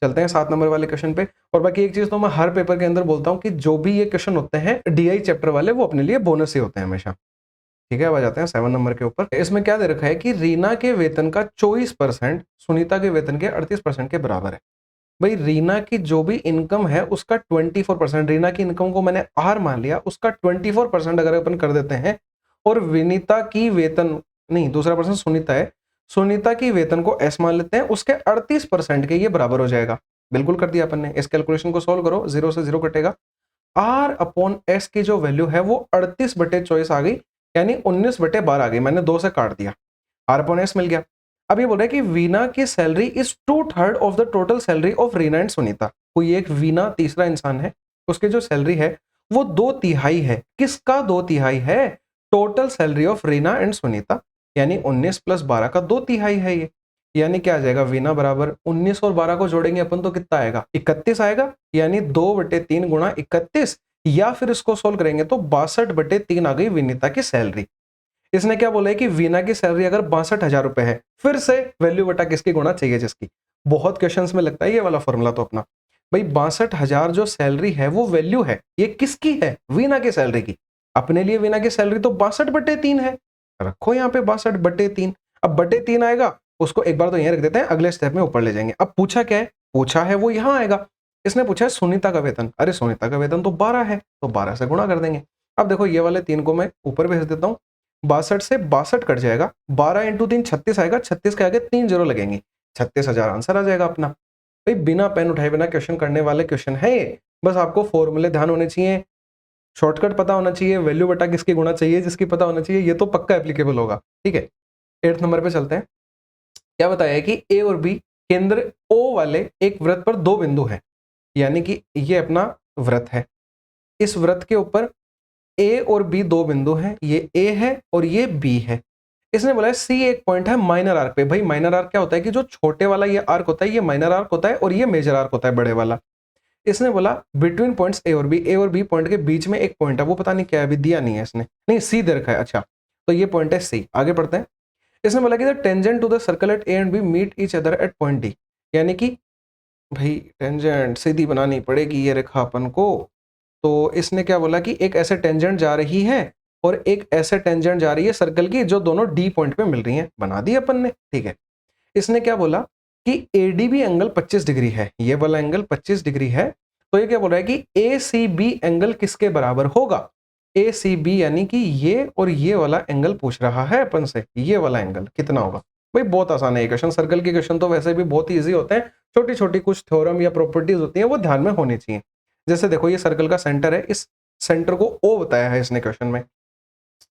चलते हैं 7 नंबर वाले क्वेश्चन पे। और बाकी एक चीज तो मैं हर पेपर के अंदर बोलता हूं कि जो भी ये क्वेश्चन होते हैं डीआई चैप्टर वाले, वो अपने लिए बोनस ही होते हैं हमेशा। ठीक है, अब आ जाते हैं 7 नंबर के ऊपर। इसमें क्या दे रखा है कि रीना के वेतन का 24% सुनीता के वेतन के 38% के बराबर है। भाई रीना की जो भी इनकम है उसका 24%, रीना की इनकम को मैंने आर मान लिया, उसका 24% अगर अपन कर देते हैं, और विनीता की वेतन नहीं, दूसरा पर्सन सुनीता है, सुनीता की वेतन को एस मान लेते हैं, उसके 38% के ये बराबर हो जाएगा। बिल्कुल कर दिया अपन ने। इस कैलकुलेशन को सोल्व करो, 0 से 0 कटेगा। आर अपॉन एस की जो वैल्यू है वो 38/24 आ गई, यानी 19/12 आ गई। मैंने 2 से काट दिया, आर अपॉन एस मिल गया। अब ये बोल रहा है कि वीना की salary is 2/3 of the total salary of Reena and Sunita. कोई एक वीना तीसरा इंसान है, उसके जो सैलरी है वो 2/3 है। किसका 2/3 है? Total salary of Reena and Sunita, यानी 19 + 12 का 2/3 है ये। यानी क्या आ जाएगा, वीना बराबर 19 और 12 को जोड़ेंगे अपन तो कितना आएगा, 31 आएगा। यानी 2/3 गुणा 31, या फिर इसको सोल्व करेंगे तो 62/3 आ गई विनीता की सैलरी। इसने क्या बोला है कि वीना की सैलरी अगर 62,000 रुपए है, फिर से वैल्यू बटा किसकी गुणा चाहिए जिसकी। बहुत क्वेश्चंस में लगता है ये वाला फॉर्मूला तो अपना। भाई 62,000 जो सैलरी है वो वैल्यू है, ये किसकी है? वीना की सैलरी की। अपने लिए वीना की सैलरी तो 62/3 है, रखो यहाँ पे 62/3। अब /3 आएगा, उसको एक बार तो यहीं रख देते हैं, अगले स्टेप में ऊपर ले जाएंगे। अब पूछा क्या है? पूछा है वो यहाँ आएगा। इसने पूछा है सुनीता का वेतन। अरे सुनीता का वेतन तो 12 है, तो 12 से गुणा कर देंगे। अब देखो ये वाले 3 को मैं ऊपर भेज देता हूँ, 62 से 62 कट जाएगा, 12 × 3 36 आएगा, 36 के आगे 3 जीरो लगेंगे, 36,000 आंसर आ जाएगा अपना। भाई बिना पेन उठाए बिना क्वेश्चन करने वाले क्वेश्चन है ये। बस आपको फॉर्मूले ध्यान होने चाहिए, शॉर्टकट पता होना चाहिए, वैल्यू बटा किसकी गुणा चाहिए जिसकी पता होना चाहिए, ये तो पक्का एप्लीकेबल होगा। ठीक है, 8 नंबर पे चलते हैं। क्या बताया है कि ए और बी केंद्र ओ वाले एक वृत्त पर 2 बिंदु हैं, यानी कि ये अपना वृत्त है। इस वृत्त के ऊपर ए और बी 2 बिंदु हैं, ये ए है और ये बी है। इसने बोला है सी एक पॉइंट है माइनर आर्क पे। भाई माइनर आर्क क्या होता है कि जो छोटे वाला ये आर्क होता है ये माइनर आर्क होता है, और ये मेजर आर्क होता है बड़े वाला। इसने बोला बिटवीन पॉइंट्स ए और बी पॉइंट के बीच में एक पॉइंट है, वो पता नहीं क्या है, अभी दिया नहीं है इसने, नहीं सी दे रखा है। अच्छा, तो ये पॉइंट है सी। आगे बढ़ते हैं। इसने बोला कि the tangent to the circle at A and B meet each other at point D, यानी कि भाई टेंजेंट सीधी बनानी पड़ेगी ये रेखा अपन को। तो इसने क्या बोला कि एक ऐसे टेंजेंट जा रही है और एक ऐसे टेंजेंट जा रही है सर्कल की, जो दोनों डी पॉइंट पे मिल रही हैं। बना दी अपन ने, ठीक है। इसने क्या बोला कि एडीबी एंगल 25 डिग्री है, ये वाला एंगल 25 डिग्री है, तो ये क्या बोल रहा है कि एसीबी एंगल किसके बराबर होगा? एसीबी यानी कि ये और ये वाला एंगल पूछ रहा है अपन से, ये वाला एंगल कितना होगा? भाई बहुत आसान है ये क्वेश्चन, सर्कल के क्वेश्चन तो वैसे भी बहुत ईजी होते हैं, छोटी छोटी कुछ थ्योरम या प्रॉपर्टीज होती हैं वो ध्यान में होनी चाहिए। जैसे देखो ये सर्कल का सेंटर है, इस सेंटर को ओ बताया है इसने क्वेश्चन में,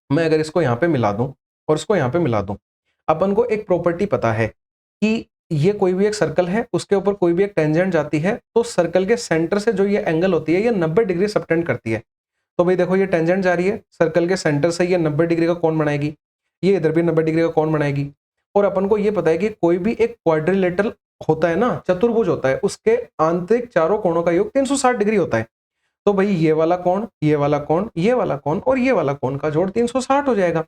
मैं अगर इसको यहाँ पे मिला दूं और इसको यहाँ पे मिला दूं, अपन को एक प्रॉपर्टी पता है कि ये कोई भी एक सर्कल है, उसके ऊपर कोई भी एक टेंजेंट जाती है तो सर्कल के सेंटर से जो ये एंगल होती है ये 90 डिग्री सबटेंड करती है। तो भाई देखो ये टेंजेंट जा रही है सर्कल के सेंटर से, ये 90 डिग्री का कोण बनाएगी, ये इधर भी 90 डिग्री का कोण बनाएगी। और अपन को ये पता है कि कोई भी एक क्वाड्रिलेटरल होता है ना, चतुर्भुज होता है, उसके आंतरिक चारों कोणों का योग 360 डिग्री होता है। तो भाई ये वाला कोण, ये वाला कोण, ये वाला कोण और ये वाला कोण का जोड़ 360 हो जाएगा।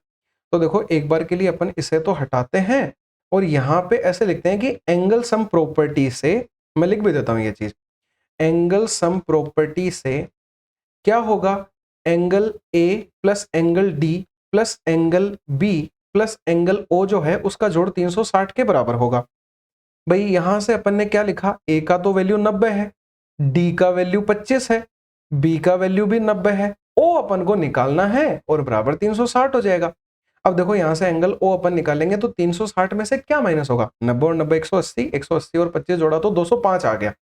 तो देखो एक बार के लिए अपन इसे तो हटाते हैं और यहाँ पे ऐसे लिखते हैं कि एंगल सम प्रॉपर्टी से, मैं लिख भी देता हूं ये चीज, एंगल सम प्रॉपर्टी से क्या होगा? Angle A plus angle D plus angle B plus angle O जो है उसका जोड़ 360 के बराबर होगा। भाई यहां से अपन ने क्या लिखा? ए का तो वैल्यू 90 है, डी का वैल्यू 25 है, बी का वैल्यू भी 90 है, ओ अपन को निकालना है और बराबर 360 हो जाएगा। अब देखो यहां से एंगल ओ अपन निकालेंगे तो 360 में से क्या माइनस होगा? 90 और 90 180, 180 और 25 जोड़ा तो 205 आ गया।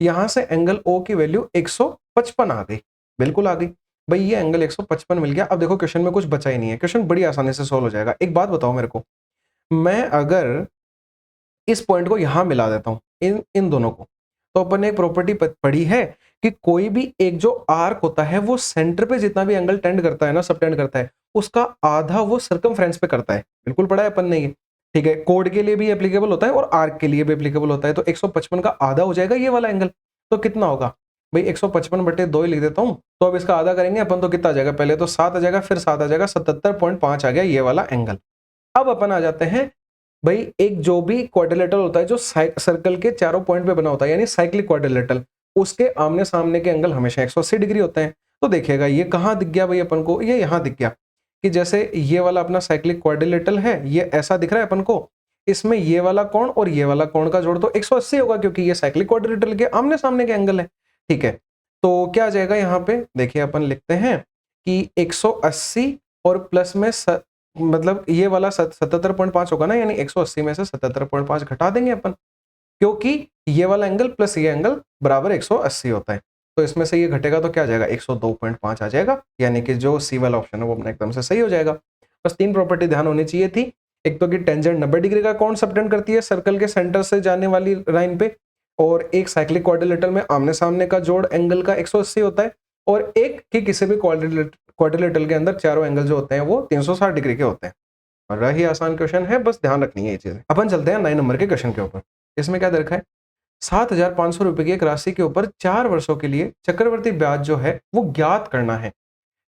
यहां से एंगल ओ की वैल्यू 155 आ गई, बिल्कुल आ गई। भाई ये एंगल 155 मिल गया। अब देखो क्वेश्चन में कुछ बचा ही नहीं है, क्वेश्चन बड़ी आसानी से सोल्व हो जाएगा। एक बात बताओ मेरे को, मैं अगर इस पॉइंट को यहां मिला देता हूं, इन इन दोनों को, तो अपन ने एक प्रॉपर्टी पढ़ी है कि कोई भी एक जो आर्क होता है वो सेंटर पे जितना भी एंगल टेंड करता है ना, सबटेंड करता है, उसका आधा वो सर्कमफ्रेंस पे करता है। बिल्कुल पढ़ा है अपन ने ये, ठीक है। कोड के लिए भी एप्लीकेबल होता है और आर्क के लिए भी एप्लीकेबल होता है। तो 155 का आधा हो जाएगा ये वाला एंगल, तो कितना होगा भाई? 155 बटे 2 ही लिख देता हूं, तो अब इसका आधा करेंगे अपन तो कितना आ जाएगा? पहले तो 7 आ जाएगा, फिर 7 आ जाएगा, 77.5 आ गया ये वाला एंगल। अब अपन आ जाते हैं भाई, एक जो भी क्वाड्रिलेटरल होता है जो सर्कल के चारों पॉइंट पे बना होता है, यानी साइक्लिक क्वाड्रिलेटरल, उसके आमने सामने के एंगल हमेशा 180 डिग्री होते हैं। तो देखिएगा ये कहां दिख गया भाई अपन को? ये यहां दिख गया कि जैसे ये वाला अपना साइक्लिक क्वाड्रिलेटरल है, ये ऐसा दिख रहा है अपन को, इसमें ये वाला कोण और ये वाला कोण का जोड़ तो 180 होगा क्योंकि ये साइक्लिक क्वाड्रिलेटरल के आमने सामने के एंगल है, ठीक है। तो क्या आ जाएगा यहाँ पे? देखिए अपन लिखते हैं कि 180 और प्लस में मतलब ये वाला 77.5 होगा ना, यानी 180 में से 77.5 घटा देंगे अपन, क्योंकि ये वाला एंगल प्लस ये एंगल बराबर 180 होता है। तो इसमें से ये घटेगा तो क्या आ जाएगा? 102.5 आ जाएगा, यानी कि जो सी वाला ऑप्शन है वो अपना एकदम से सही हो जाएगा। बस 3 प्रॉपर्टी ध्यान होनी चाहिए थी। एक तो कि टेंजेंट 90 डिग्री का कोण सबटेंड करती है सर्कल के सेंटर से जाने वाली लाइन पे, और एक साइक्लिक क्वाड्रिलेटरल में आमने सामने का जोड़ एंगल का 180 होता है, और एक कि किसी भी क्वाड्रिलेटरल के अंदर चारों एंगल जो होते हैं वो 360 डिग्री के होते हैं। बड़ा ही आसान क्वेश्चन है, बस ध्यान रखनी है ये चीजें। अपन चलते हैं 9 नंबर के क्वेश्चन के ऊपर। इसमें क्या दे रखा है? 7,500 रुपए की एक राशि के ऊपर 4 वर्षों के लिए चक्रवर्ती ब्याज जो है वो ज्ञात करना है।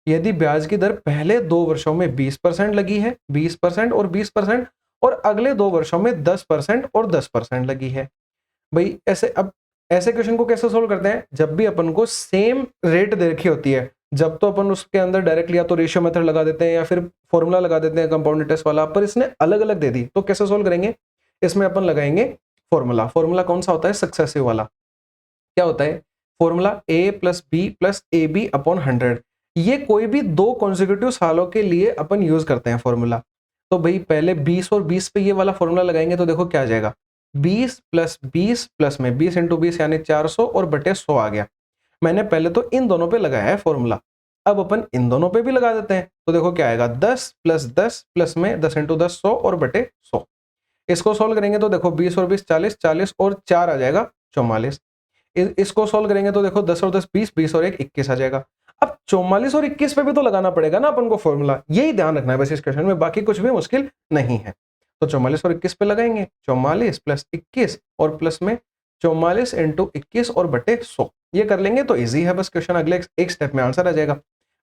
यदि ब्याज की दर पहले 2 वर्षों में 20% लगी है, 20% और 20%, और अगले 2 वर्षों में 10% और 10% लगी है। भाई ऐसे, अब ऐसे क्वेश्चन को कैसे सोल्व करते हैं? जब भी अपन को सेम रेट दे रखी होती है, जब तो अपन उसके अंदर डायरेक्टली या तो रेशियो मेथड लगा देते हैं या फिर फॉर्मूला लगा देते हैं कंपाउंड इंटरेस्ट वाला, पर इसने अलग अलग दे दी, तो कैसे सोल्व करेंगे? इसमें अपन लगाएंगे फॉर्मूला। फॉर्मूला कौन सा होता है? सक्सेसिव वाला। क्या होता है formula? A plus b plus a b upon 100। ये कोई भी 2 कॉन्जिक्यूटिव सालों के लिए अपन यूज करते हैं फॉर्मूला। तो भाई पहले 20 और 20 पे ये वाला फॉर्मूला लगाएंगे तो देखो क्या आ जाएगा? 20 प्लस 20 प्लस में 20 इंटू 20 यानी 400 और बटे 100 आ गया। मैंने पहले तो इन दोनों पे लगाया है फॉर्मूला, अब अपन इन दोनों पे भी लगा देते हैं तो देखो क्या आएगा? 10 प्लस 10 प्लस में 10 इंटू 10 100 और बटे 100। इसको सोल्व करेंगे तो देखो 20 और 20 40, 40 और 4 आ जाएगा 44। इसको सोल्व करेंगे तो देखो 10 और 10 20, 20 और 1 21 आ जाएगा। अब 44 और 21 पे भी तो लगाना पड़ेगा ना अपन को फॉर्मूला, यही ध्यान रखना है बस इस क्वेश्चन में, बाकी कुछ भी मुश्किल नहीं है। तो 44 और 21 पे लगाएंगे, 44 प्लस 21 और प्लस में 44 इंटू 21 और बटे 100, ये कर लेंगे तो इजी है बस क्वेश्चन, अगले एक स्टेप में आंसर आ जाएगा।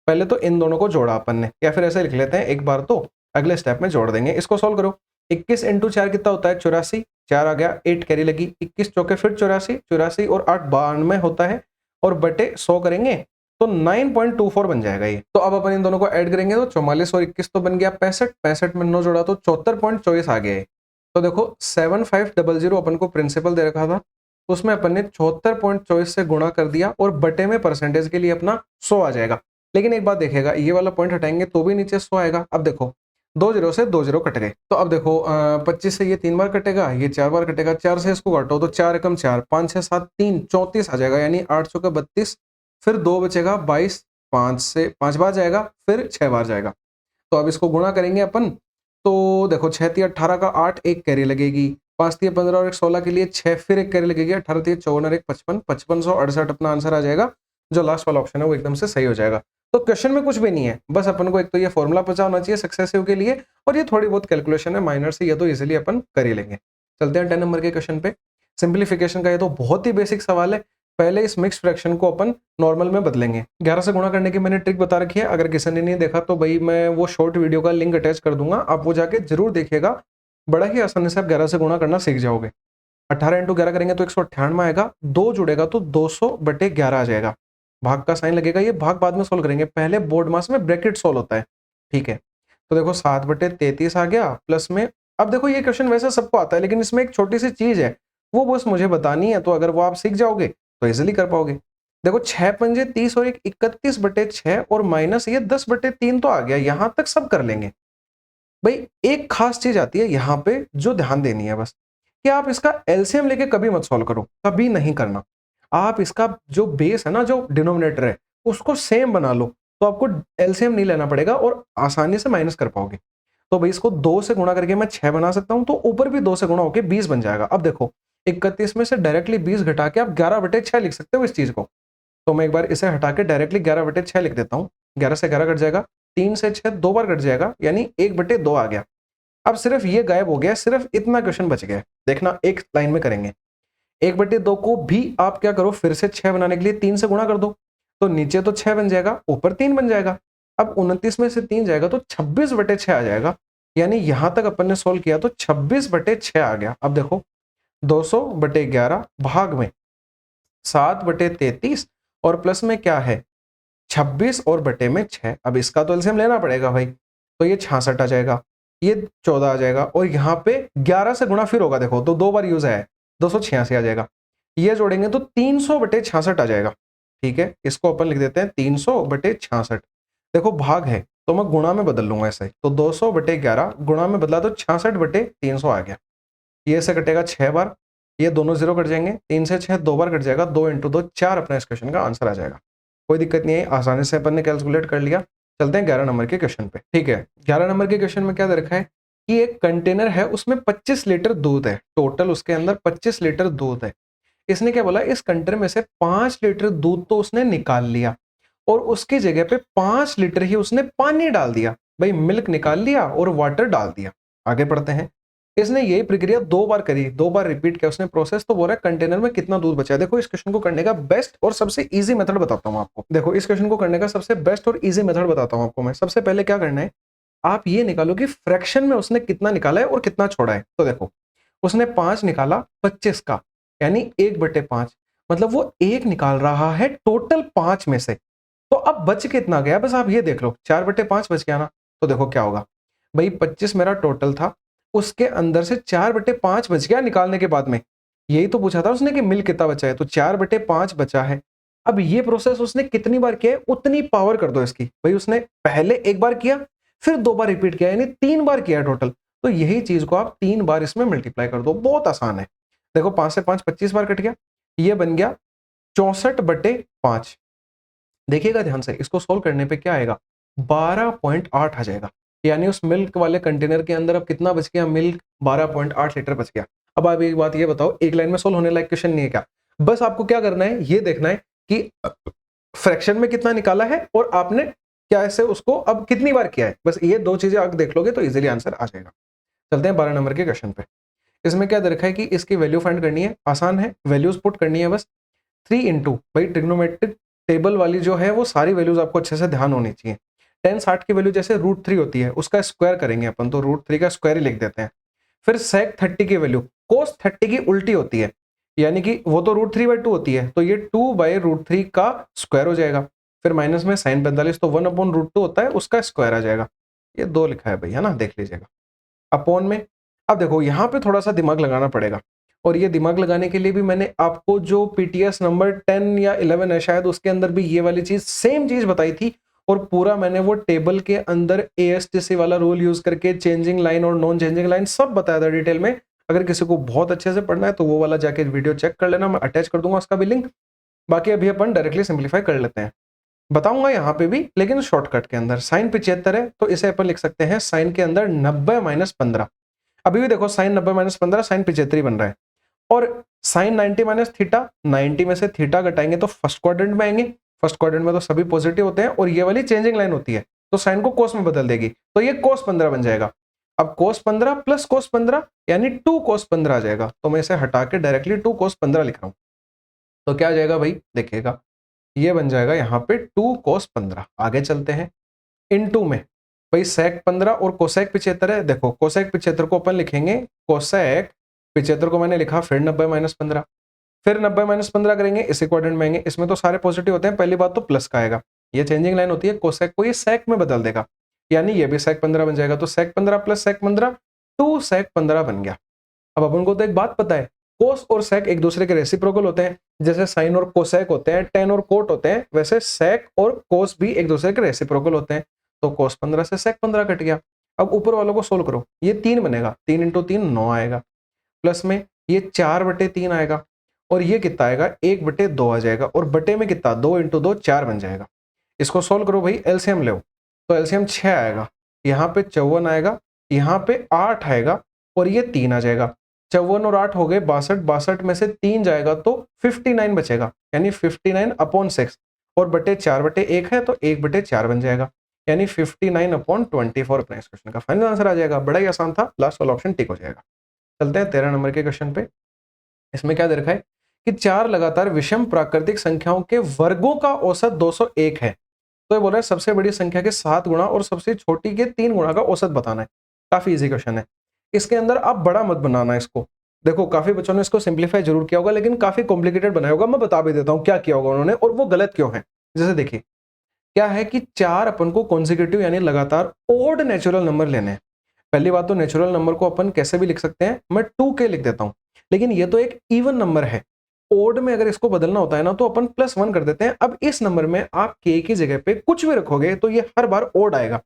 पहले तो इन दोनों को जोड़ा अपन ने, या फिर ऐसे लिख लेते हैं एक बार, तो अगले स्टेप में जोड़ देंगे। इसको सोल्व करो, 21 इंटू 4 कितना होता है? 84, 4 आ गया, 8 कैरी लगी, 21 चौके फिर 84, 84 और 8 92 होता है, और बटे 100 करेंगे तो 9.24 बन जाएगा ये। तो अब अपन इन दोनों को ऐड करेंगे तो 44 और 21 तो बन गया 65, 65 में 9 जोड़ा तो 74.24 आ गया है। तो देखो 7500 अपन को प्रिंसिपल दे रखा था, उसमें अपन ने 74.24 से गुणा कर दिया और बटे में परसेंटेज के लिए अपना 100 आ जाएगा। लेकिन एक बात देखिएगा, ये वाला पॉइंट हटाएंगे तो भी नीचे 100 आएगा। अब देखो 2 जीरो से 2 जीरो कट गए, तो अब देखो 25 से ये 3 बार कटेगा, ये 4 बार कटेगा, 4 से इसको काटो तो 4 एकम 4, 5 6 7 3 34 आ जाएगा, यानी 8 चौके 32, फिर 2 बचेगा 22, 5 से 5 बार जाएगा, फिर 6 बार जाएगा। तो अब इसको गुणा करेंगे अपन, तो देखो 6 तिया 18 का 8, एक कैरी लगेगी, 5 तिया 15 और 1 16 के लिए 6, फिर एक कैरी लगेगी, 18 तिया 54 और 1 55, 5568 अपना आंसर आ जाएगा। जो लास्ट वाला ऑप्शन है वो एकदम से सही हो जाएगा। तो क्वेश्चन में कुछ भी नहीं है, बस अपन को एक तो ये फॉर्मूला पता होना चाहिए सक्सेसिव के लिए, और ये थोड़ी बहुत कैलकुलेशन है माइनर से, ये तो इजीली अपन कर ही लेंगे। चलते हैं 10 नंबर के क्वेश्चन पे। सिंप्लीफिकेशन का ये तो बहुत ही बेसिक सवाल है। पहले इस मिक्स फ्रैक्शन को अपन नॉर्मल में बदलेंगे। 11 से गुणा करने की मैंने ट्रिक बता रखी है, अगर किसी ने नहीं देखा तो भाई मैं वो शॉर्ट वीडियो का लिंक अटैच कर दूंगा, आप वो जाके जरूर देखिएगा। बड़ा ही आसानी से आप 11 से गुणा करना सीख जाओगे। 18 इंटू 11 करेंगे तो 198 आएगा, 2 जुड़ेगा तो 200/11 आ जाएगा। भाग का साइन लगेगा, ये भाग बाद में सोल्व करेंगे, पहले बोर्ड मास में ब्रैकेट सोल्व होता है, ठीक है। तो देखो 7/33 आ गया, प्लस में अब देखो ये क्वेश्चन वैसे सबको आता है, लेकिन इसमें एक छोटी सी चीज है, वो बस मुझे बतानी है, तो अगर वो आप सीख जाओगे तो इजिली कर पाओगे। देखो 6 पंजे 30 और 1 31/6 और माइनस ये 10/3 तो आ गया, यहां तक सब कर लेंगे। भाई एक खास चीज आती है यहाँ पे जो ध्यान देनी है बस, कि आप इसका एलसीएम लेके कभी मत सॉल्व करो, कभी नहीं करना। आप इसका जो बेस है ना, जो डिनोमिनेटर है, उसको सेम बना लो, तो आपको एलसीएम नहीं लेना पड़ेगा और आसानी से माइनस कर पाओगे। तो भाई इसको 2 से गुणा करके मैं 6 बना सकता हूं, तो ऊपर भी 2 से गुणा होकर 20 बन जाएगा। अब देखो 31 में से डायरेक्टली 20 घटा के आप 11/6 लिख सकते हो इस चीज को। तो मैं एक बार इसे हटा के डायरेक्टली 11/6 लिख देता हूँ। 11 से 11 कट जाएगा, 3 से 6 2 बार कट जाएगा, यानी 1/2 आ गया। अब सिर्फ ये गायब हो गया, सिर्फ इतना क्वेश्चन बच गया। देखना एक लाइन में करेंगे। 1/2 को भी आप क्या करो, फिर से 6 बनाने के लिए 3 से गुणा कर दो, तो नीचे तो 6 बन जाएगा, ऊपर 3 बन जाएगा। अब 29 में से 3 जाएगा तो 26/6 आ जाएगा, यानी यहां तक अपन ने सोल्व किया तो 26/6 आ गया। अब देखो 200/11 भाग में 7/33 और प्लस में क्या है 26 और बटे में 6। अब इसका तो एलसीएम लेना पड़ेगा भाई, तो ये 66 आ जाएगा, ये 14 आ जाएगा, और यहाँ पे 11 से गुणा फिर होगा, देखो तो 2 बार यूज है, 286 आ जाएगा। ये जोड़ेंगे तो 300/66 आ जाएगा, ठीक है। इसको अपन लिख देते हैं 300/66। देखो भाग है तो मैं गुणा में बदल लूंगा ऐसे, तो 200/11 गुणा में बदला तो 66/300 आ गया। ये से कटेगा 6 बार, ये दोनों जीरो कट जाएंगे, 3 से 6 2 बार कट जाएगा, 2 इंटू 2 4 अपना इस क्वेश्चन का आंसर आ जाएगा। कोई दिक्कत नहीं है, आसानी से अपन ने कैलकुलेट कर लिया। चलते हैं 11 नंबर के क्वेश्चन पे, ठीक है। 11 नंबर के क्वेश्चन में क्या दे रखा है कि एक कंटेनर है, उसमें 25 लीटर दूध है, टोटल उसके अंदर 25 लीटर दूध है। इसने क्या बोला, इस कंटेनर में से 5 लीटर दूध तो उसने निकाल लिया और उसकी जगह पे 5 लीटर ही उसने पानी डाल दिया। भाई मिल्क निकाल लिया और वाटर डाल दिया। आगे बढ़ते हैं। इसने यही प्रक्रिया 2 बार करी, 2 बार रिपीट किया उसने प्रोसेस, तो बोल रहा है कंटेनर में कितना दूध बचा है। देखो इस क्वेश्चन को करने का बेस्ट और सबसे इजी मेथड बताता हूं आपको। देखो इस क्वेश्चन को करने का सबसे बेस्ट और इजी मेथड बताता हूं आपको मैं। सबसे पहले क्या करना है, आप ये निकालो कि फ्रैक्शन में उसने कितना निकाला है और कितना छोड़ा है। तो देखो उसने 5 निकाला 25 का, यानी 1/5, मतलब वो 1 निकाल रहा है टोटल 5 में से। तो अब बच कितना गया, बस आप ये देख लो, 4/5 बच गया ना। तो देखो क्या होगा भाई, 25 मेरा टोटल था, उसके अंदर से 4/5 बच गया निकालने के बाद में। यही तो पूछा था उसने कि मिल कितना बचा है, तो 4/5 बचा है। अब ये प्रोसेस उसने कितनी बार किया है, उतनी पावर कर दो इसकी। भाई उसने पहले 1 बार किया, फिर 2 बार रिपीट किया, यानी 3 बार किया टोटल। तो यही चीज को आप 3 बार इसमें मल्टीप्लाई कर दो, बहुत आसान है। देखो 5 से 5 25 बार कट गया, ये बन गया 64/5। देखिएगा ध्यान से, इसको सोल्व करने पे क्या आएगा, 12.8 आ जाएगा। यानी उस मिल्क वाले कंटेनर के अंदर अब कितना बच गया, मिल्क 12.8 लीटर बच गया। अब आप एक बात ये बताओ, एक लाइन में सोल्व होने लायक क्वेश्चन नहीं है क्या? बस आपको क्या करना है, ये देखना है कि फ्रैक्शन में कितना निकाला है और आपने क्या ऐसे उसको अब कितनी बार किया है। बस ये 2 चीजें आप देख लोगे तो इजीली आंसर आ जाएगा। चलते हैं 12 नंबर के क्वेश्चन पे। इसमें क्या दे रखा है कि इसकी वैल्यू फाइंड करनी है, आसान है, वैल्यूज पुट करनी है बस। 3 इंटू, भाई ट्रिग्नोमेट्रिक टेबल वाली जो है वो सारी वैल्यूज आपको अच्छे से ध्यान होनी चाहिए। 10/60 की वैल्यू जैसे √3 होती है, उसका स्क्वायर करेंगे अपन, तो √3 का स्क्वायर ही लिख देते हैं। फिर sec 30 की वैल्यू cos 30 की उल्टी होती है, यानी कि वो तो √3/2 होती है, तो ये 2/√3 का स्क्वायर हो जाएगा। फिर माइनस में sin 45, तो 1/√2 होता है, उसका स्क्वायर आ जाएगा। ये 2 लिखा है भाई, है ना, देख लीजिएगा। अपॉन में अब देखो यहाँ पे थोड़ा सा दिमाग लगाना पड़ेगा, और ये दिमाग लगाने के लिए भी मैंने आपको जो पीटीएस नंबर 10 या 11 है शायद, उसके अंदर भी ये वाली चीज सेम चीज बताई थी, और पूरा मैंने वो टेबल के अंदर एएसटीसी वाला रूल यूज करके चेंजिंग लाइन और नॉन चेंजिंग लाइन सब बताया था डिटेल में। अगर किसी को बहुत अच्छे से पढ़ना है तो वो वाला जाके वीडियो चेक कर लेना, मैं अटैच कर दूंगा उसका भी लिंक। बाकी अभी अपन डायरेक्टली सिंप्लीफाई कर लेते हैं, बताऊंगा यहाँ पे भी लेकिन शॉर्टकट के अंदर। साइन 75 है तो इसे अपन लिख सकते हैं साइन के अंदर 90-15। अभी भी देखो साइन 90-15 साइन 75 बन रहा है, और साइन 90 माइनस थीटा, 90 में से थीटा घटाएंगे तो फर्स्ट क्वाड्रेंट में आएंगे, फर्स्ट क्वाड्रेंट में तो सभी पॉजिटिव होते हैं, और ये वाली चेंजिंग लाइन होती है तो साइन को कोस में बदल देगी, तो ये कोस 15 बन जाएगा। अब कोस 15 प्लस कोस 15 यानी 2 कोस 15 आ जाएगा, तो मैं इसे हटा के डायरेक्टली 2 कोस 15 लिख रहा हूं। तो क्या आ जाएगा भाई, देखिएगा ये बन जाएगा यहाँ पे 2 कोस 15। आगे चलते हैं, इनटू में भाई सेक 15 और कोसेक 75 है। देखो कोसेक 75 को अपन लिखेंगे कोसेक 75 को मैंने लिखा फिर 90-15, फिर 90-15 करेंगे, इसी क्वाड्रेंट में आएंगे, इसमें तो सारे पॉजिटिव होते हैं, पहली बात तो प्लस का आएगा, ये चेंजिंग लाइन होती है, कोसेक को ये सेक में बदल देगा, यानी ये भी सेक 15 बन जाएगा, तो सेक 15 प्लस सेक 15 2 सेक 15 बन गया। अब अपन को तो एक बात पता है, कोस और सेक एक दूसरे के रेसिप्रोकल होते हैं, जैसे साइन और कोसेक होते हैं, टेन और कोट होते हैं, वैसे सेक और कोस भी एक दूसरे के रेसिप्रोकल होते हैं। तो कोस 15 से सेक 15 कट गया। अब ऊपर वालों को सोल्व करो, ये 3 बनेगा, 3 इंटू 3 9 आएगा, प्लस में ये 4/3 आएगा, और ये कितना आएगा 1/2 आ जाएगा, और बटे में कितना 2 इंटू 2 4 बन जाएगा। इसको सोल्व करो भाई, एलसीएम लो, तो एलसीएम 6 आएगा, यहाँ पे 54 आएगा, यहाँ पे 8 आएगा, और ये 3 आ जाएगा। 54 और 8 हो गए 62, 62 में से 3 जाएगा तो 59 बचेगा, यानी 59/6, और बटे 4/1 है तो 1/4 बन जाएगा, यानी 59/24 अपने इस क्वेश्चन का फाइनल आंसर आ जाएगा। बड़ा ही आसान था, लास्ट वाला ऑप्शन टिक हो जाएगा। चलते हैं 13 नंबर के क्वेश्चन पे। इसमें क्या दे रखा है कि 4 लगातार विषम प्राकृतिक संख्याओं के वर्गों का औसत 201 है। तो ये बोल रहा है सबसे बड़ी संख्या के 7 गुणा और सबसे छोटी के 3 गुणा का औसत बताना है। काफी इजी क्वेश्चन है, इसके अंदर आप बड़ा मत बनाना इसको। देखो काफी बच्चों ने इसको सिंप्लीफाई जरूर किया होगा, लेकिन काफी कॉम्प्लिकेटेड बनाया होगा। मैं बता भी देता हूं क्या किया होगा उन्होंने और वो गलत क्यों है। जैसे देखिए क्या है कि 4 अपन को कॉन्जिक्यूटिव यानी लगातार ओड नेचुरल नंबर लेने हैं। पहली बात तो नेचुरल नंबर को अपन कैसे भी लिख सकते हैं, मैं 2k लिख देता हूं, लेकिन ये तो एक इवन नंबर है। ओड में अगर इसको बदलना होता है ना तो अपन +1 कर देते हैं। अब इस नंबर में आप k की जगह पे कुछ भी रखोगे तो ये हर बार ओड आएगा।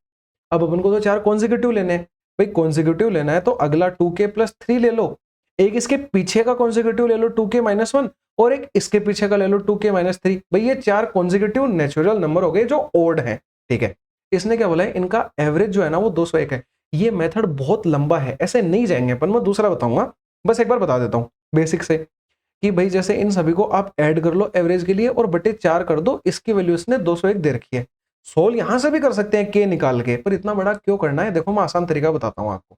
अब अपन को तो 4 कॉन्जिक्यूटिव लेने हैं, भाई कॉन्जिक्यूटिव लेना है तो अगला 2k + 3 ले लो, एक इसके पीछे का कॉन्जिक्यूटिव ले लो 2k - 1, और एक इसके पीछे का ले लो 2k - 3। भाई ये 4 कॉन्जिक्यूटिव नेचुरल नंबर हो गए जो ओड है, ठीक है। इसने क्या बोला है, इनका एवरेज जो है ना वो 201 है। ये मेथड बहुत लंबा है, ऐसे नहीं जाएंगे अपन, मैं दूसरा बताऊंगा, बस एक बार बता देता हूं बेसिक से कि भाई जैसे इन सभी को आप ऐड कर लो एवरेज के लिए और बटे 4 कर दो, इसकी वैल्यू इसने 201 दे रखी है। सोल्व यहां से भी कर सकते हैं के निकाल के, पर इतना बड़ा क्यों करना है। देखो मैं आसान तरीका बताता हूं आपको।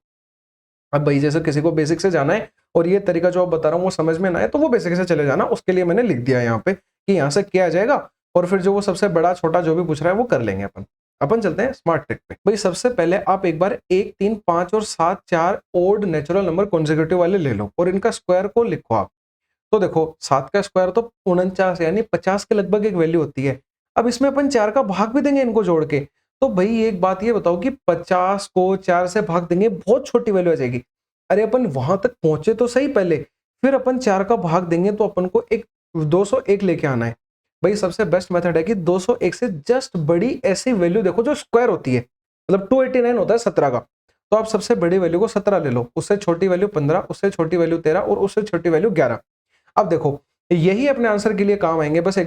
अब भाई जैसे किसी को बेसिक से जाना है और ये तरीका जो आप बता रहा हूँ वो समझ में ना आए तो वो बेसिक से चले जाना, उसके लिए मैंने लिख दिया यहाँ पे कि यहाँ से क्या आ जाएगा, और फिर जो वो सबसे बड़ा छोटा जो भी पूछ रहा है वो कर लेंगे अपन। अपन चलते हैं स्मार्ट ट्रिक पे। भाई सबसे पहले आप एक बार 1, 3, 5 और 7 4 ओड नेचुरल नंबर कॉन्जिक्यूटिव वाले ले लो और इनका स्क्वायर को लिखो आप। तो देखो 7 का स्क्वायर तो 49 यानी 50 के लगभग एक वैल्यू होती है। अब इसमें अपन 4 का भाग भी देंगे इनको जोड़ के, तो भाई एक बात ये बताओ कि 50 को 4 से भाग देंगे बहुत छोटी वैल्यू आ जाएगी। अरे अपन वहां तक पहुंचे तो सही पहले, फिर अपन 4 का भाग देंगे तो अपन को एक 201 लेके आना है। भाई सबसे बेस्ट मेथड है कि 201 से जस्ट बड़ी ऐसी वैल्यू देखो जो स्क्वायर होती है, मतलब 289 होता है 17 का, तो आप सबसे बड़ी वैल्यू को 17 ले लो, उससे छोटी वैल्यू 15, उससे छोटी वैल्यू 13 और उससे छोटी वैल्यू 11। अब देखो यही अपने आंसर के लिए काम आएंगे। बस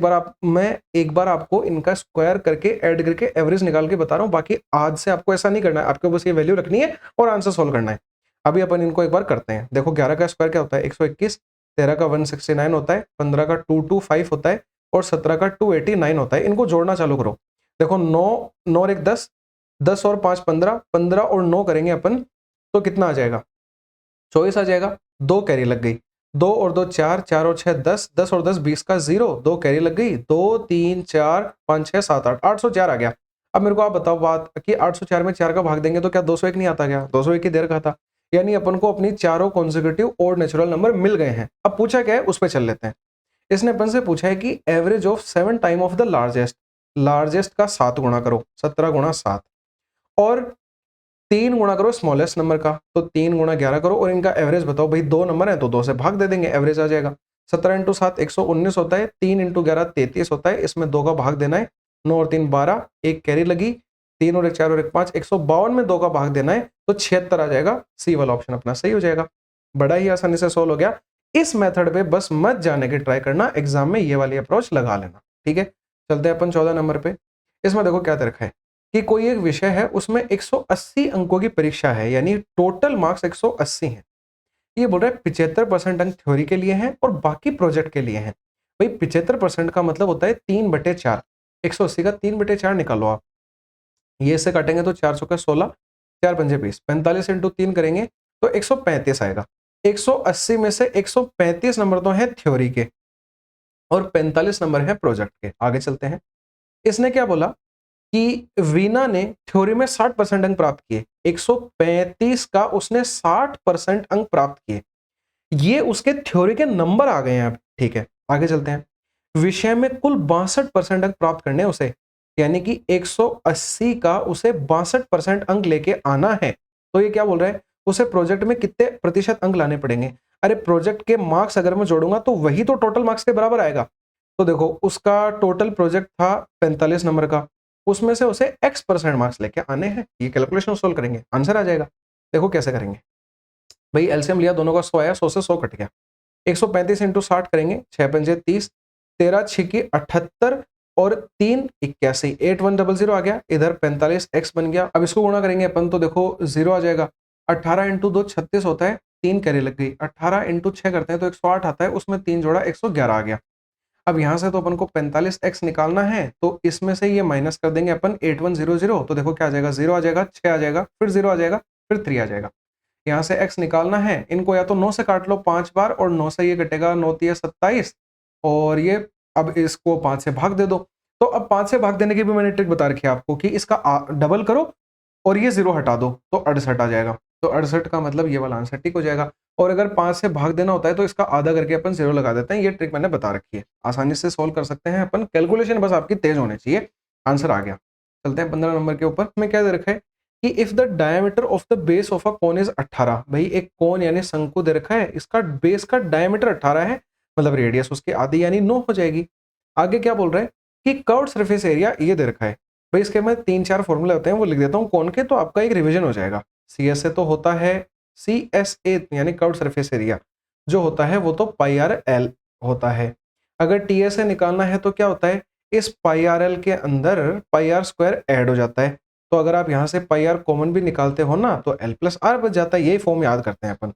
मैं एक बार आपको इनका स्क्वायर करके ऐड करके एवरेज निकाल के बता रहा हूं, बाकी आज से आपको ऐसा नहीं करना है, आपको बस ये वैल्यू रखनी है और आंसर सोल्व करना है। अभी अपन इनको एक बार करते हैं। देखो 11 का स्क्वायर क्या होता है 121, 13 का 169 होता है, 15 का 225 होता है और 17 का 289 होता है। इनको जोड़ना चालू करो। देखो 9 और 1 10, 10 और 5 15, 15 और 9 करेंगे अपन तो कितना आ जाएगा 24 आ जाएगा। 2 कैरी लग गई, 2 और 2 4, 4 और 6 10, 10 और 10 20 का 0, 2 कैरी लग गई, 2 3 4 5 6 7 8, 804 आ गया। अब मेरे को आप बताओ बात कि 804 में 4 का भाग देंगे तो क्या 201 नहीं आता क्या? 201 की देर का था, यानी अपन को अपनी चारों कॉन्जिक्यूटिव और नेचुरल नंबर मिल गए हैं। अब पूछा क्या है उस पर चल लेते हैं। इसने अपन से पूछा है कि average of 7 time of the largest, largest का 7 गुणा करो, 17 गुणा 7, और 3 गुणा करो स्मॉलेस्ट नंबर का, तो 3 गुणा 11 करो और इनका एवरेज बताओ। भाई 2 नंबर है तो 2 से भाग दे देंगे, एवरेज आ जाएगा। 17 इंटू 7 119 होता है, 3 इंटू 11 33 होता है, इसमें 2 का भाग देना है, 9 और 3 12, एक कैरी लगी, 3 और 1 4 और 1 5, 152 में 2 का भाग देना है तो 76 आ जाएगा। सी वाला ऑप्शन अपना सही हो जाएगा। बड़ा ही आसानी से सोल्व हो गया। इस मेथड पे बस मत जाने की ट्राई करना, एग्जाम में ये वाली अप्रोच लगा लेना, ठीक है। चलते हैं अपन 14 नंबर पे। इसमें देखो क्या दे रखा है कि कोई एक विषय है, उसमें 180 अंकों की परीक्षा है, यानी टोटल मार्क्स 180 हैं। ये बोल रहा है 75% अंक थ्योरी के लिए हैं और बाकी प्रोजेक्ट के लिए हैं। भाई 75% का मतलब होता है 3/4। 180 का 3/4 निकालो आप, ये से काटेंगे तो 4 चौके 16, 4 पंजे 20, 45 इंटू 3 करेंगे तो 135 आएगा। 180 में से 135 नंबर तो है थ्योरी के और 45 नंबर है प्रोजेक्ट के। आगे चलते हैं। इसने क्या बोला कि वीना ने थ्योरी में 60% अंक प्राप्त किए, 135 का उसने 60% अंक प्राप्त किए, ये उसके थ्योरी के नंबर आ गए हैं। अब ठीक है, आगे चलते हैं। विषय में कुल 62% अंक प्राप्त करने उसे, यानी कि 180 का उसे 62% अंक लेके आना है। तो ये क्या बोल रहा है, उसे प्रोजेक्ट में कितने प्रतिशत अंक लाने पड़ेंगे। अरे प्रोजेक्ट के मार्क्स अगर मैं जोड़ूंगा तो वही तो टोटल मार्क्स के बराबर आएगा। तो देखो उसका टोटल प्रोजेक्ट था 45 नंबर का, उसमें से उसे x% मार्क्स लेके आने हैं। ये कैलकुलेशन सोल्व करेंगे, आंसर आ जाएगा। देखो कैसे करेंगे। भाई एलसीएम लिया, दोनों का 100 आया, 100 से 100 कट गया। 135 इंटू 60 करेंगे, 6 पंजे 30, 13 छिकी 78 और 3 81, 8100 आ गया। इधर 45 x बन गया। अब इसको गुणा करेंगे अपन तो देखो 0 आ जाएगा। 18 इंटू 2 36 होता है, 3 कैरी लग गई। 18 इंटू 6 करते हैं तो 108 आता है, उसमें 3 जोड़ा 111 आ गया। अब यहां से तो अपन को 45x निकालना है, तो इसमें से ये माइनस कर देंगे अपन 8100, तो देखो क्या आ जाएगा, 0 आ जाएगा, 6 आ जाएगा, फिर 0 आ जाएगा, फिर 3 आ जाएगा। यहाँ से x निकालना है, इनको या तो 9 से काट लो 5 बार और 9 से ये कटेगा, 9 3 27 और ये अब इसको 5 से भाग दे दो। तो अब 5 से भाग देने की भी मैंने ट्रिक बता रखी है आपको कि इसका डबल करो और ये 0 हटा दो तो 68 आ जाएगा। तो 68 का मतलब ये वाला आंसर टिक हो जाएगा। और अगर 5 से भाग देना होता है तो इसका आधा करके अपन 0 लगा देते हैं। ये ट्रिक मैंने बता रखी है, आसानी से सोल्व कर सकते हैं अपन। कैलकुलेशन बस आपकी तेज होनी चाहिए, आंसर आ गया। चलते हैं 15 नंबर के ऊपर। में क्या दे रखा है कि if the diameter of the base of a cone is 18। भाई एक कोन यानी शंकु दे रखा है, इसका बेस का डायमीटर 18 है, मतलब रेडियस उसकी आधी यानी 9 हो जाएगी। आगे क्या बोल रहा है कि कर्व्ड सरफेस एरिया ये दे रखा है। भाई इसके मैं 3-4 फॉर्मूले होते हैं वो लिख देता हूँ कोन के, तो आपका एक रिवीजन हो जाएगा। CSA तो होता है, CSA यानी कर्व्ड सरफेस एरिया जो होता है वो तो पाई आर एल होता है। अगर TSA निकालना है तो क्या होता है, इस पाई आर एल के अंदर पाई आर स्क्वायर ऐड हो जाता है। तो अगर आप यहाँ से पाई आर कॉमन भी निकालते हो ना तो L प्लस आर बच जाता है। यही फॉर्म याद करते हैं अपन।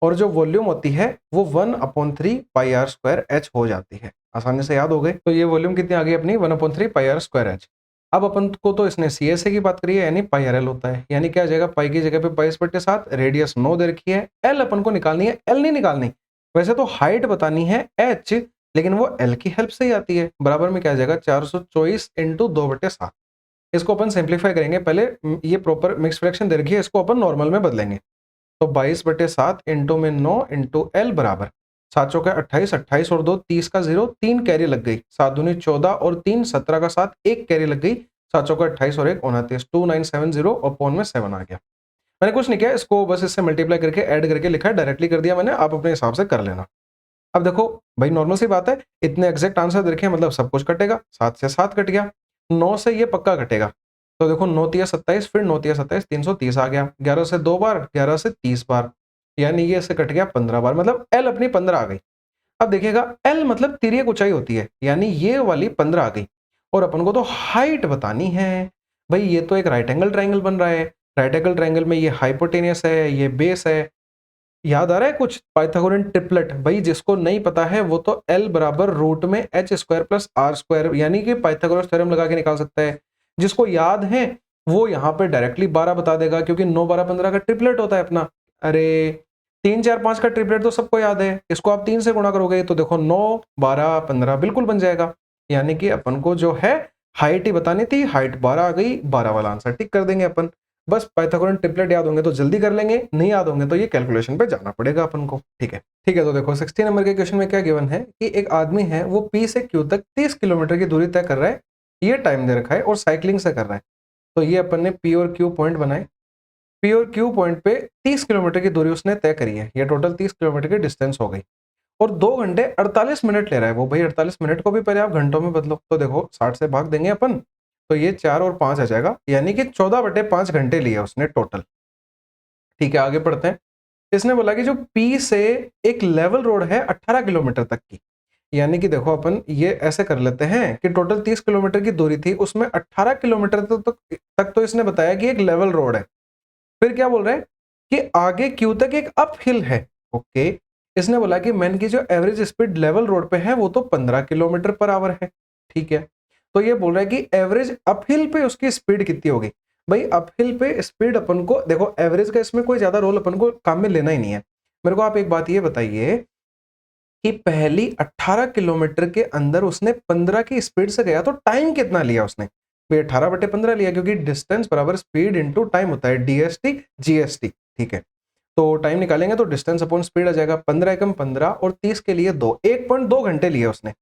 और जो वॉल्यूम होती है वो 1/3 पाई आर स्क्वायर एच हो जाती है। आसानी से याद हो गए। तो ये वॉल्यूम कितनी आ गई अपनी, 1/3 पाई आर स्क्वायर एच। अब अपन को तो इसने CSA की बात करी है, यानी पाई आर एल होता है, यानी क्या आ जाएगा, पाई की जगह पे 22/7, रेडियस 9 दे रखी है। एल अपन को निकालनी है, एल नहीं निकालनी, वैसे तो हाइट बतानी है एच, लेकिन वो एल की हेल्प से ही आती है। बराबर में क्या आ जाएगा, 424 इंटू 2/7। इसको अपन सिंप्लीफाई करेंगे। पहले ये प्रॉपर मिक्स फ्रैक्शन दे रखी है, इसको अपन नॉर्मल में बदलेंगे। तो 22/7 इंटू में 9 इंटू एल बराबर 7 चौके 28, 28 और 2 30 का 0, 3 कैरी लग गई, 7 दूनी 14 और 3 17 का 7, 1 कैरी लग गई, 7 चौके 28 और 1 29, 2970 और पौन में 7 आ गया। मैंने कुछ नहीं किया, इसको बस इससे मल्टीप्लाई करके ऐड करके लिखा है, डायरेक्टली कर दिया मैंने। आप अपने हिसाब से कर लेना। अब देखो भाई नॉर्मल सी बात है, इतने एग्जैक्ट आंसर देखे मतलब सब कुछ कटेगा। 7 से 7 कट गया, 9 से ये पक्का कटेगा। तो देखो 9 तिया 27, फिर 9 तिया 27, 330 आ गया। 11 से 2 बार, 11 से 30 बार, यानी ये से कट गया 15 बार, मतलब एल अपनी 15 आ गई। अब देखिएगा एल मतलब तिर्यक ऊंचाई होती है, यानी ये वाली 15 आ गई। और अपन को तो हाइट बतानी है। भाई ये तो एक राइट एंगल ट्राइंगल बन रहा है, राइट एंगल ट्राइंगल में ये हाइपोटेनियस है, ये बेस है। याद आ रहा है कुछ पाइथागोरन ट्रिपलेट? भाई जिसको नहीं पता है वो तो L बराबर रूट में h square plus r square यानी कि पाइथागोरस थ्योरम लगा के निकाल सकता है। जिसको याद है वो यहाँ पे डायरेक्टली 12 बता देगा, क्योंकि 9 12 15 का ट्रिपलेट होता है अपना। अरे 3 4 5 का ट्रिपलेट तो सबको याद है, इसको आप 3 से गुणा करोगे तो देखो 9 12 15 बिल्कुल बन जाएगा। यानी कि अपन को जो है हाइट ही बतानी थी, हाइट 12 आ गई, 12 वाला आंसर टिक कर देंगे अपन। बस पाइथागोरन ट्रिपलेट याद होंगे तो जल्दी कर लेंगे, नहीं याद होंगे तो ये कैलकुलेशन पे जाना पड़ेगा अपन को। ठीक है तो देखो 60 नंबर के क्वेश्चन में क्या गिवन है कि एक आदमी है वो P से Q तक 30 किलोमीटर की दूरी तय कर रहा है, ये टाइम दे रखा है और साइकिलिंग से कर रहा है। तो ये अपन ने P और Q पॉइंट बनाए। पी और क्यू पॉइंट पे 30 किलोमीटर की दूरी उसने तय करी है, ये टोटल 30 किलोमीटर की डिस्टेंस हो गई और 2 घंटे 48 मिनट ले रहा है वो। भाई 48 मिनट को भी पहले आप घंटों में बदलो, तो देखो 60 से भाग देंगे अपन, तो ये 4 और 5 आ जाएगा, यानी कि 14/5 घंटे लिए उसने टोटल। ठीक है, आगे बढ़ते हैं। इसने बोला कि जो पी से एक लेवल रोड है 18 किलोमीटर तक की, यानी कि देखो अपन ये ऐसे कर लेते हैं कि टोटल 30 किलोमीटर की दूरी थी, उसमें 18 किलोमीटर तक तो इसने बताया कि एक लेवल रोड है। फिर क्या बोल रहे हैं कि आगे क्यू तक एक अप हिल है। ओके, इसने बोला कि मैन की जो एवरेज स्पीड लेवल रोड पे है वो तो 15 किलोमीटर पर आवर है। ठीक है, तो ये बोल रहा है कि एवरेज अप हिल पे उसकी स्पीड कितनी होगी। भाई अप हिल पे स्पीड अपन को देखो, एवरेज का इसमें कोई ज्यादा रोल अपन को काम में लेना ही नहीं है। मेरे को आप एक बात ये बताइए कि पहली 18 किलोमीटर के अंदर उसने 15 की स्पीड से गया, तो टाइम कितना लिया उसने। भाई 18/15 लिया, क्योंकि डिस्टेंस बराबर स्पीड इनटू टाइम होता है, डीएसटी जीएसटी। ठीक है, तो टाइम निकालेंगे तो डिस्टेंस अपॉन स्पीड आ जाएगा, 15 एकम 15 और 30 के लिए 2, 1.2 घंटे लिए उसने।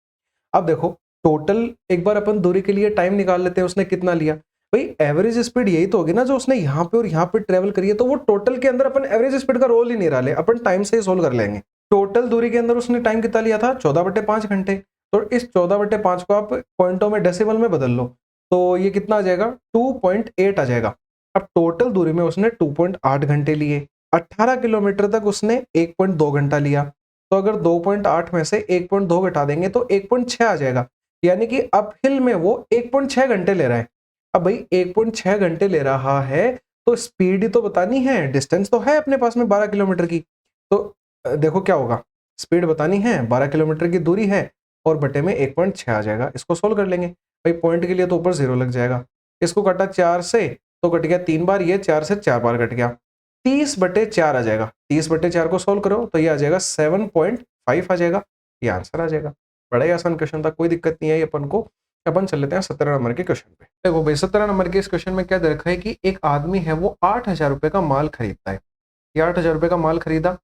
अब देखो टोटल एक बार अपन दूरी के लिए टाइम निकाल लेते हैं, उसने कितना लिया। भाई एवरेज स्पीड यही तो होगी ना जो उसने यहाँ पे और यहाँ पे ट्रेवल करी है, तो वो टोटल के अंदर अपन एवरेज स्पीड का रोल ही नहीं डाले, अपन टाइम से ही सोल्व कर लेंगे। टोटल दूरी के अंदर उसने टाइम कितना लिया था, 14/5 घंटे। तो इस 14/5 को आप पॉइंटों में डेसिमल में बदल लो, तो ये कितना आ जाएगा, 2.8 आ जाएगा। अब टोटल दूरी में उसने 2.8 घंटे लिए, 18 किलोमीटर तक उसने 1.2 घंटा लिया, तो अगर 2.8 में से 1.2 घटा देंगे तो 1.6 आ जाएगा, यानी कि अपहिल में वो 1.6 घंटे ले रहा है। अब भाई 1.6 घंटे ले रहा है तो स्पीड ही तो बतानी है, डिस्टेंस तो है अपने पास में 12 किलोमीटर की। तो देखो क्या होगा, स्पीड बतानी है, 12 किलोमीटर की दूरी है और बटे में 1.6 आ जाएगा। इसको सोल्व कर लेंगे। भाई पॉइंट के लिए तो ऊपर 0 लग जाएगा, इसको कटा 4 से तो कट गया 3 बार, ये 4 से 4 बार कट गया, 30/4 आ जाएगा। 30/4 को सोल्व करो तो ये आ जाएगा 7.5 आ जाएगा, ये आंसर आ जाएगा। बड़ा ही आसान क्वेश्चन था, कोई दिक्कत नहीं है ये अपन को। अपन चल लेते हैं 17 नंबर के क्वेश्चन पे। देखो भाई 17 नंबर के इस क्वेश्चन में क्या दे रखा है कि एक आदमी है वो 8,000 रुपए का माल खरीदता है। ये 8,000 रुपए का माल खरीदा।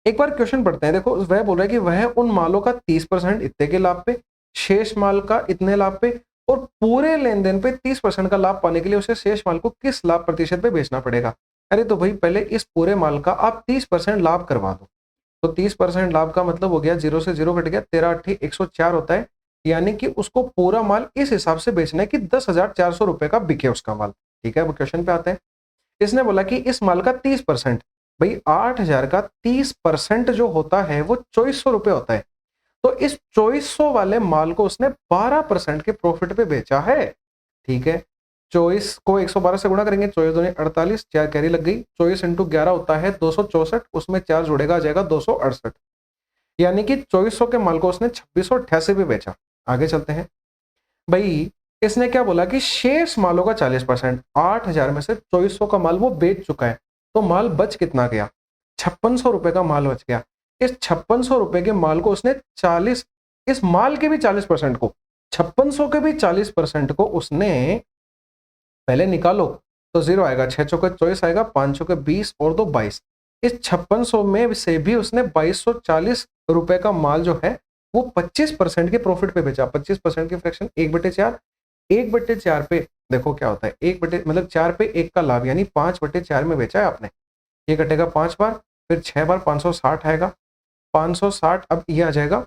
एक बार क्वेश्चन पढ़ते हैं, देखो वह बोल रहा है कि वह उन मालों का 30% इतने के लाभ पे, शेष माल का इतने लाभ पे और पूरे लेन देन पे 30% का लाभ पाने के लिए उसे शेष माल को किस लाभ प्रतिशत पे बेचना पड़ेगा। अरे तो भाई पहले इस पूरे माल का आप 30% लाभ करवा दो, तो 30% लाभ का मतलब हो गया 0 से 0 कट गया, 13×8 = 104 होता है, यानी कि उसको पूरा माल इस हिसाब से बेचना है कि 10,400 रुपए का बिके उसका माल। ठीक है, अब क्वेश्चन पे आते हैं। इसने बोला कि इस माल का 30%, भाई 8,000 का 30% जो होता है वो 2400 रुपए होता है, तो इस 2400 वाले माल को उसने 12% के प्रॉफिट पे बेचा है। ठीक है, 24 को 112 से गुणा करेंगे, 24 दूनी 48, 4 कैरी लग गई, 24 × 11 होता है 264, उसमें 4 जुड़ेगा आ जाएगा 268, यानी कि 2400 के माल को उसने 2688 पे बेचा। आगे चलते हैं। भाई इसने क्या बोला कि शेष मालों का 40%, 8,000 में से 2400 का माल वो बेच चुका है, तो माल बच कितना गया, 5600 रुपए का माल बच गया। इस 5600 रुपए के माल को उसने 40, इस माल के भी 40% को, 5600 के भी 40% को उसने पहले निकालो तो 0 आएगा, 6 चौके 24 आएगा, 5 चौके 20 और 2 22। इस 5600 में से भी उसने 2240 रुपए का माल जो है वो 25% के प्रॉफिट पे बेचा। 25% की फ्रैक्शन 1/4, 1/4 पे देखो क्या होता है, 1 बटे मतलब 4 पे 1 का लाभ, यानी 5/4 में बेचा है आपने। ये कटेगा 5 बार, फिर 6 बार 560 आएगा, 560 अब ये आ जाएगा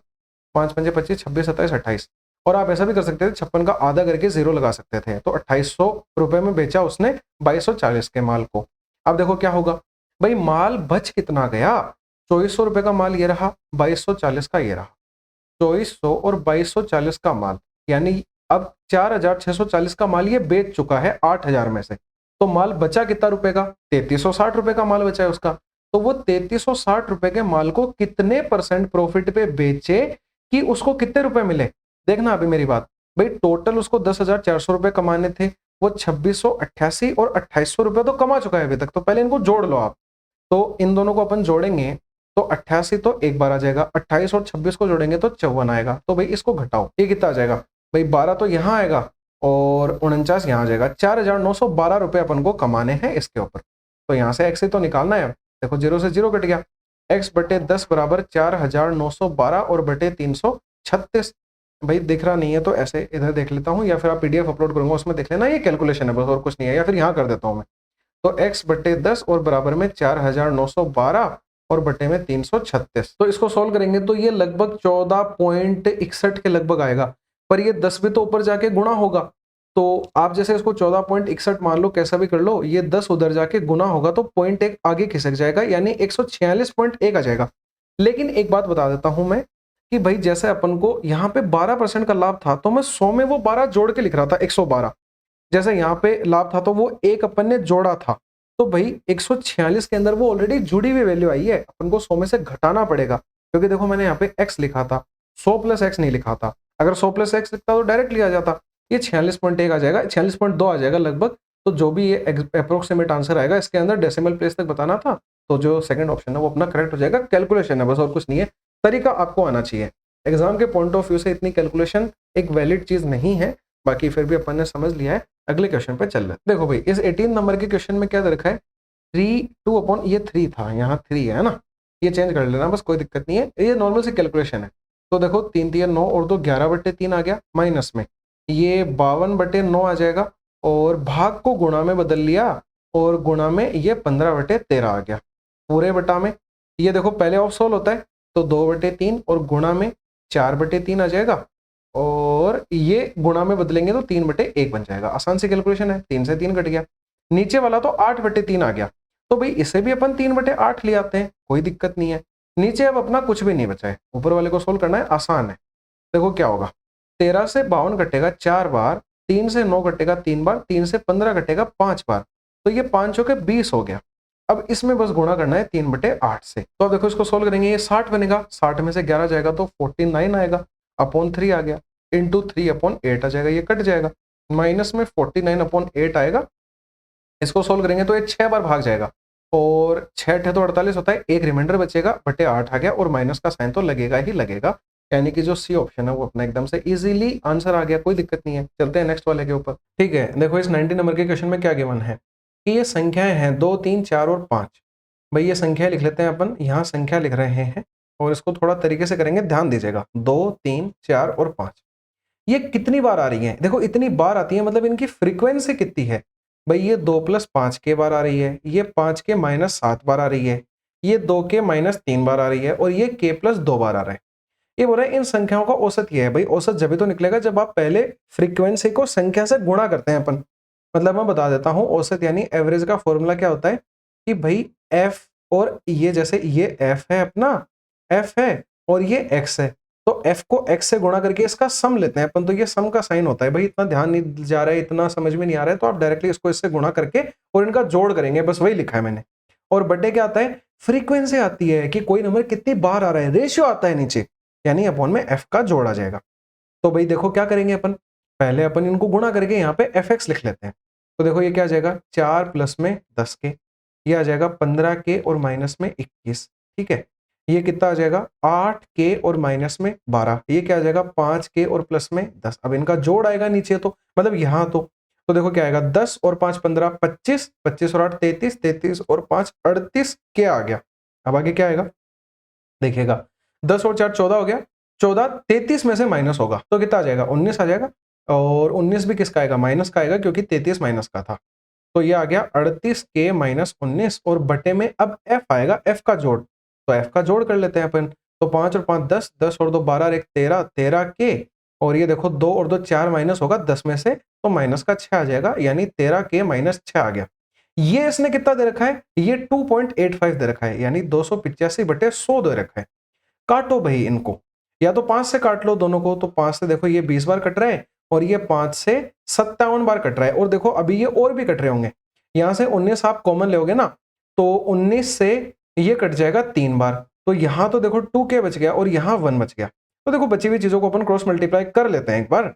5 पंजे 25, 26 27 28। और आप ऐसा भी कर सकते थे, 56 का आधा करके 0 लगा सकते थे, तो 2800 रुपए में बेचा उसने 2240 के माल को। अब देखो क्या होगा, भाई माल बच कितना गया, 2400 रुपए का माल ये रहा, 2240 का ये रहा, 2400 और 2240 का माल, यानी अब 4640 का माल ये बेच चुका है 8,000 में से, तो माल बचा कितना रुपए का, 3360 रुपए का माल बचा है उसका। तो वो 3360 रुपए के माल को कितने परसेंट प्रॉफिट पे बेचे कि उसको कितने रुपए मिले। देखना अभी मेरी बात, भाई टोटल उसको 10,400 रुपए कमाने थे, वो 2688 और 2800 रुपए तो कमा चुका है अभी तक, तो पहले इनको जोड़ लो आप। तो इन दोनों को अपन जोड़ेंगे तो 88 तो एक बार आ जाएगा, 28 और 26 को जोड़ेंगे तो 54 आएगा, तो भाई इसको घटाओ, ये कितना आ जाएगा, भाई 12 तो यहाँ आएगा और 49 यहाँ आ जाएगा, 4,912 रुपए अपन को कमाने हैं इसके ऊपर। तो यहाँ से एक्स ही तो निकालना है। देखो 0 से 0 कट गया, x/10 बराबर 4,912 और बटे 336। भाई दिख रहा नहीं है तो ऐसे इधर देख लेता हूँ, या फिर आप PDF अपलोड करूंगा उसमें देख लेना, ये कैलकुलेशन है बस और कुछ नहीं है, या फिर यहाँ कर देता हूँ मैं। तो x बटे 10 और बराबर में 4912 और बटे में 336। तो इसको सोल्व करेंगे तो ये लगभग 14.61 के लगभग आएगा, पर ये 10 भी तो ऊपर जाके गुणा होगा। तो आप जैसे इसको 14.61 मान लो, कैसा भी कर लो, ये 10 उधर जाके गुना होगा तो 0.1 आगे खिसक जाएगा, यानी 146.1 आ जाएगा। लेकिन एक बात बता देता हूं मैं कि भाई जैसे अपन को यहाँ पे 12% का लाभ था तो मैं 100 में वो 12 जोड़ के लिख रहा था, 112। जैसे यहाँ पे लाभ था तो वो एक अपन ने जोड़ा था, तो भाई 146 के अंदर वो ऑलरेडी जुड़ी हुई वैल्यू आई है, अपन को 100 में से घटाना पड़ेगा, क्योंकि देखो मैंने यहाँ पे x लिखा था, 100 प्लस x नहीं लिखा था। अगर 100 प्लस x लिखता तो डायरेक्टली आ जाता, ये 46.1 आ जाएगा, 46.2 आ जाएगा लगभग। तो जो भी ये अप्रोक्सीमेट आंसर आएगा, इसके अंदर डेसिमल प्लेस तक बताना था, तो जो सेकंड ऑप्शन है वो अपना करेक्ट हो जाएगा। कैलकुलेशन है बस, और कुछ नहीं है, तरीका आपको आना चाहिए। एग्जाम के पॉइंट ऑफ व्यू से इतनी कैलकुलेशन एक वैलिड चीज नहीं है, बाकी फिर भी अपन ने समझ लिया है। अगले क्वेश्चन पे चल रहे हैं। देखो भाई इस 18 नंबर के क्वेश्चन में क्या दे रखा है, 3 2 ये 3 था, यहाँ 3 है ना, ये चेंज कर लेना बस, कोई दिक्कत नहीं है, ये नॉर्मल सी कैलकुलेशन है। तो देखो 3 3 9 और 2 11 बटे 3 आ गया, माइनस में ये 52 बटे 9 आ जाएगा, और भाग को गुणा में बदल लिया, और गुणा में ये 15 बटे 13 आ गया, पूरे बटा में ये देखो पहले ऑफ सोल्व होता है, तो 2 बटे 3 और गुणा में 4 बटे 3 आ जाएगा, और ये गुणा में बदलेंगे तो 3 बटे 1 बन जाएगा। आसान सी कैलकुलेशन है, 3 से 3 कट गया, नीचे वाला तो 8 बटे 3 आ गया, तो भाई इसे भी अपन 3 बटे 8 ले आते हैं, कोई दिक्कत नहीं है। नीचे अब अपना कुछ भी नहीं बचा है, ऊपर वाले को सोल्व करना है, आसान है। देखो क्या होगा, 13 से 52 कटेगा 4 बार, 3 से 9 कटेगा 3 बार, 3 से 15 कटेगा 5 बार, तो ये 5 हो के 20 हो गया। अब इसमें बस गुणा करना है 3 बटे 8 से। तो अब देखो इसको सोल्व करेंगे, ये 60 बनेगा, 60 में से 11 जाएगा तो 49 आएगा, अपॉन 3 आ गया, इंटू 3 अपॉन 8 आ जाएगा, ये कट जाएगा, माइनस में 49 अपॉन 8 आएगा। इसको सोल्व करेंगे तो ये 6 बार भाग जाएगा, और 6 तो 48 होता है, एक रिमाइंडर बचेगा, बटे 8 आ गया, और माइनस का साइन तो लगेगा ही लगेगा, यानी कि जो सी ऑप्शन है वो अपना एकदम से इजीली आंसर आ गया, कोई दिक्कत नहीं है। चलते हैं नेक्स्ट वाले के ऊपर। ठीक है, देखो इस 90 नंबर के क्वेश्चन में क्या गिवन है कि ये संख्याएं हैं 2 3 4 और 5। भाई ये संख्या लिख लेते हैं अपन, यहाँ संख्या लिख रहे हैं, और इसको थोड़ा तरीके से करेंगे, ध्यान दीजिएगा, 2 3 4 और 5 ये कितनी बार आ रही है, देखो इतनी बार आती है, मतलब इनकी फ्रीक्वेंसी कितनी है। भाई ये 2 प्लस 5 के बार आ रही है, ये 5 के माइनस 7 बार आ रही है, ये 2 के माइनस 3 बार आ रही है, और ये के प्लस 2 बार आ रहा है। ये बोल रहा है इन संख्याओं का औसत ये है। भाई औसत जब भी तो निकलेगा जब आप पहले फ्रीक्वेंसी को संख्या से गुणा करते हैं अपन। मतलब मैं बता देता हूं, औसत यानी एवरेज का फॉर्मूला क्या होता है कि भाई एफ, और ये जैसे ये एफ है अपना, एफ है और ये एक्स है, तो एफ को एक्स से गुणा करके इसका सम लेते हैं अपन, तो ये सम का साइन होता है। भाई इतना ध्यान नहीं जा रहा है, इतना समझ में नहीं आ रहा है, तो आप डायरेक्टली इसको इससे गुणा करके और इनका जोड़ करेंगे, बस वही लिखा है मैंने। और बटे क्या आता है, फ्रीक्वेंसी आती है कि कोई नंबर कितनी बार आ रहा है, रेशियो आता है नीचे, यानी अपॉन में एफ का जोड़ आ जाएगा। तो भाई देखो क्या करेंगे अपन, पहले अपन इनको गुणा करके यहाँ पे एफ एक्स लिख लेते हैं। तो देखो ये क्या आ जाएगा, 4 प्लस में 10 के, ये आ जाएगा 15 के और माइनस में 21। ठीक है, ये कितना आ जाएगा 8 के और माइनस में 12, ये क्या आ जाएगा 5 के और प्लस में 10। अब इनका जोड़ आएगा नीचे, तो मतलब यहाँ तो देखो क्या आएगा, 10 और 5 15, 25, 25 और 8 33, 33 और 5 38 के आ गया। अब आगे क्या आएगा देखिएगा, 10 और 4 14 हो गया, 14 33 में से माइनस होगा तो कितना आ जाएगा 19 आ जाएगा, और 19 भी किसका आएगा, माइनस का आएगा, क्योंकि 33 माइनस का था। तो ये आ गया 38 के माइनस 19, और बटे में अब एफ आएगा, एफ का जोड़, तो एफ का जोड़ कर लेते हैं अपन। तो 5 और 5 10, 10 और 2 12 और 1 13, 13 के, और ये देखो 2 और 2 4 माइनस होगा 10 में से, तो माइनस का 6 आ जाएगा, यानी 13 के माइनस 6 आ गया। ये इसने कितना दे रखा है, ये 2.85 दे रखा है, यानी 285 बटे 100 दे रखा है। काटो भाई इनको, या तो 5 से काट लो दोनों को, तो 5 से देखो ये 20 बार कट रहा है, और ये 5 से 57 बार कट रहा है, और देखो अभी ये और भी कट रहे होंगे। यहां से 19 आप कॉमन लोगे ना, तो 19 से ये कट जाएगा 3 बार, तो यहां तो देखो 2 के बच गया और यहां 1 बच गया। तो देखो बची हुई चीजों को अपन क्रॉस मल्टीप्लाई कर लेते हैं एक बार।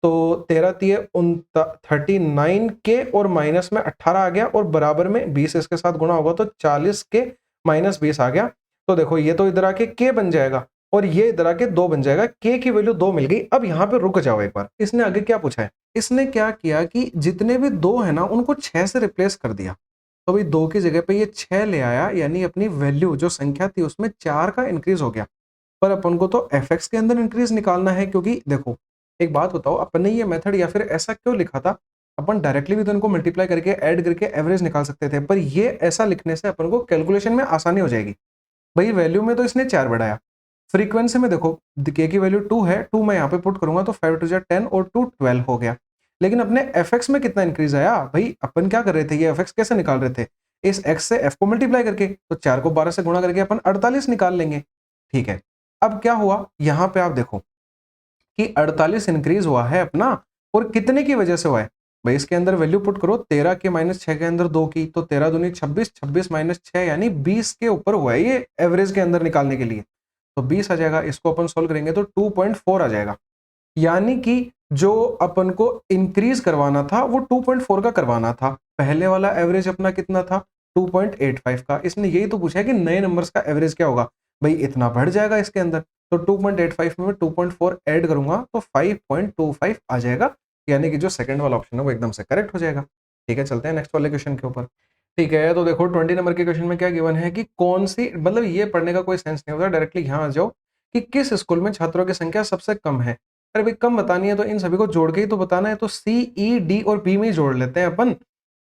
तो 13 तिये 39 के और माइनस में 18 आ गया, और बराबर में 20 इसके साथ गुणा होगा तो 40 के माइनस 20 आ गया। तो देखो ये तो इधर आके के बन जाएगा, और ये इधर आके 2 बन जाएगा, के की वैल्यू 2 मिल गई। अब यहाँ पे रुक जाओ एक बार, इसने आगे क्या पूछा है, इसने क्या किया कि जितने भी 2 है ना उनको 6 से रिप्लेस कर दिया। तो भाई 2 की जगह पे ये 6 ले आया, यानी अपनी वैल्यू जो संख्या थी उसमें 4 का इंक्रीज हो गया। पर अपन को तो एफ एक्स के अंदर इंक्रीज निकालना है, क्योंकि देखो एक बात बताओ, अपन ने ये मेथड या फिर ऐसा क्यों लिखा था अपन डायरेक्टली भी तो इनको मल्टीप्लाई करके ऐड करके एवरेज निकाल सकते थे, पर ये ऐसा लिखने से अपन को कैलकुलेशन में आसानी हो जाएगी। भाई वैल्यू में तो इसने 4 बढ़ाया, फ्रीक्वेंसी में देखो के की वैल्यू 2 है, 2 मैं यहाँ पे पुट करूंगा तो 5 2 10 और 2 12 हो गया। लेकिन अपने एफ में कितना इंक्रीज आया? भाई अपन क्या कर रहे थे, ये एफ कैसे निकाल रहे थे, इस एक्स से एफ को मल्टीप्लाई करके, तो 4 को 12 से गुणा करके अपन 48 निकाल लेंगे। ठीक है, अब क्या हुआ यहाँ पे आप देखो कि 48 इंक्रीज हुआ है अपना, और कितने की वजह से हुआ है? भाई इसके अंदर वैल्यू पुट करो, 13 के माइनस 6 के अंदर 2 की, तो 13 दूनी 26, 26 माइनस 6 यानी 20 के ऊपर हुआ है ये एवरेज के अंदर निकालने के लिए, तो 20 आ जाएगा। इसको अपन सोल्व करेंगे तो 2.4 आ जाएगा, यानी कि जो अपन को इंक्रीज करवाना था वो 2.4 का करवाना था। पहले वाला एवरेज अपना कितना था? 2.85 का। इसने यही तो पूछा है कि नए नंबर्स का एवरेज क्या होगा, भाई इतना बढ़ जाएगा इसके अंदर, तो 2.85 में मैं 2.4 ऐड करूंगा तो 5.25 आ जाएगा, यानी कि जो सेकंड वाला ऑप्शन है वो एकदम से करेक्ट हो जाएगा। ठीक है, चलते हैं नेक्स्ट वाले क्वेश्चन के ऊपर। ठीक है, तो देखो 20 नंबर के क्वेश्चन में क्या गिवन है कि कौन सी, मतलब ये पढ़ने का कोई सेंस नहीं होता, डायरेक्टली यहाँ आ जाओ कि किस स्कूल में छात्रों की संख्या सबसे कम है। अरे भाई कम बतानी है तो इन सभी को जोड़ के ही तो बताना है, तो सी ई डी और बी में ही जोड़ लेते हैं अपन,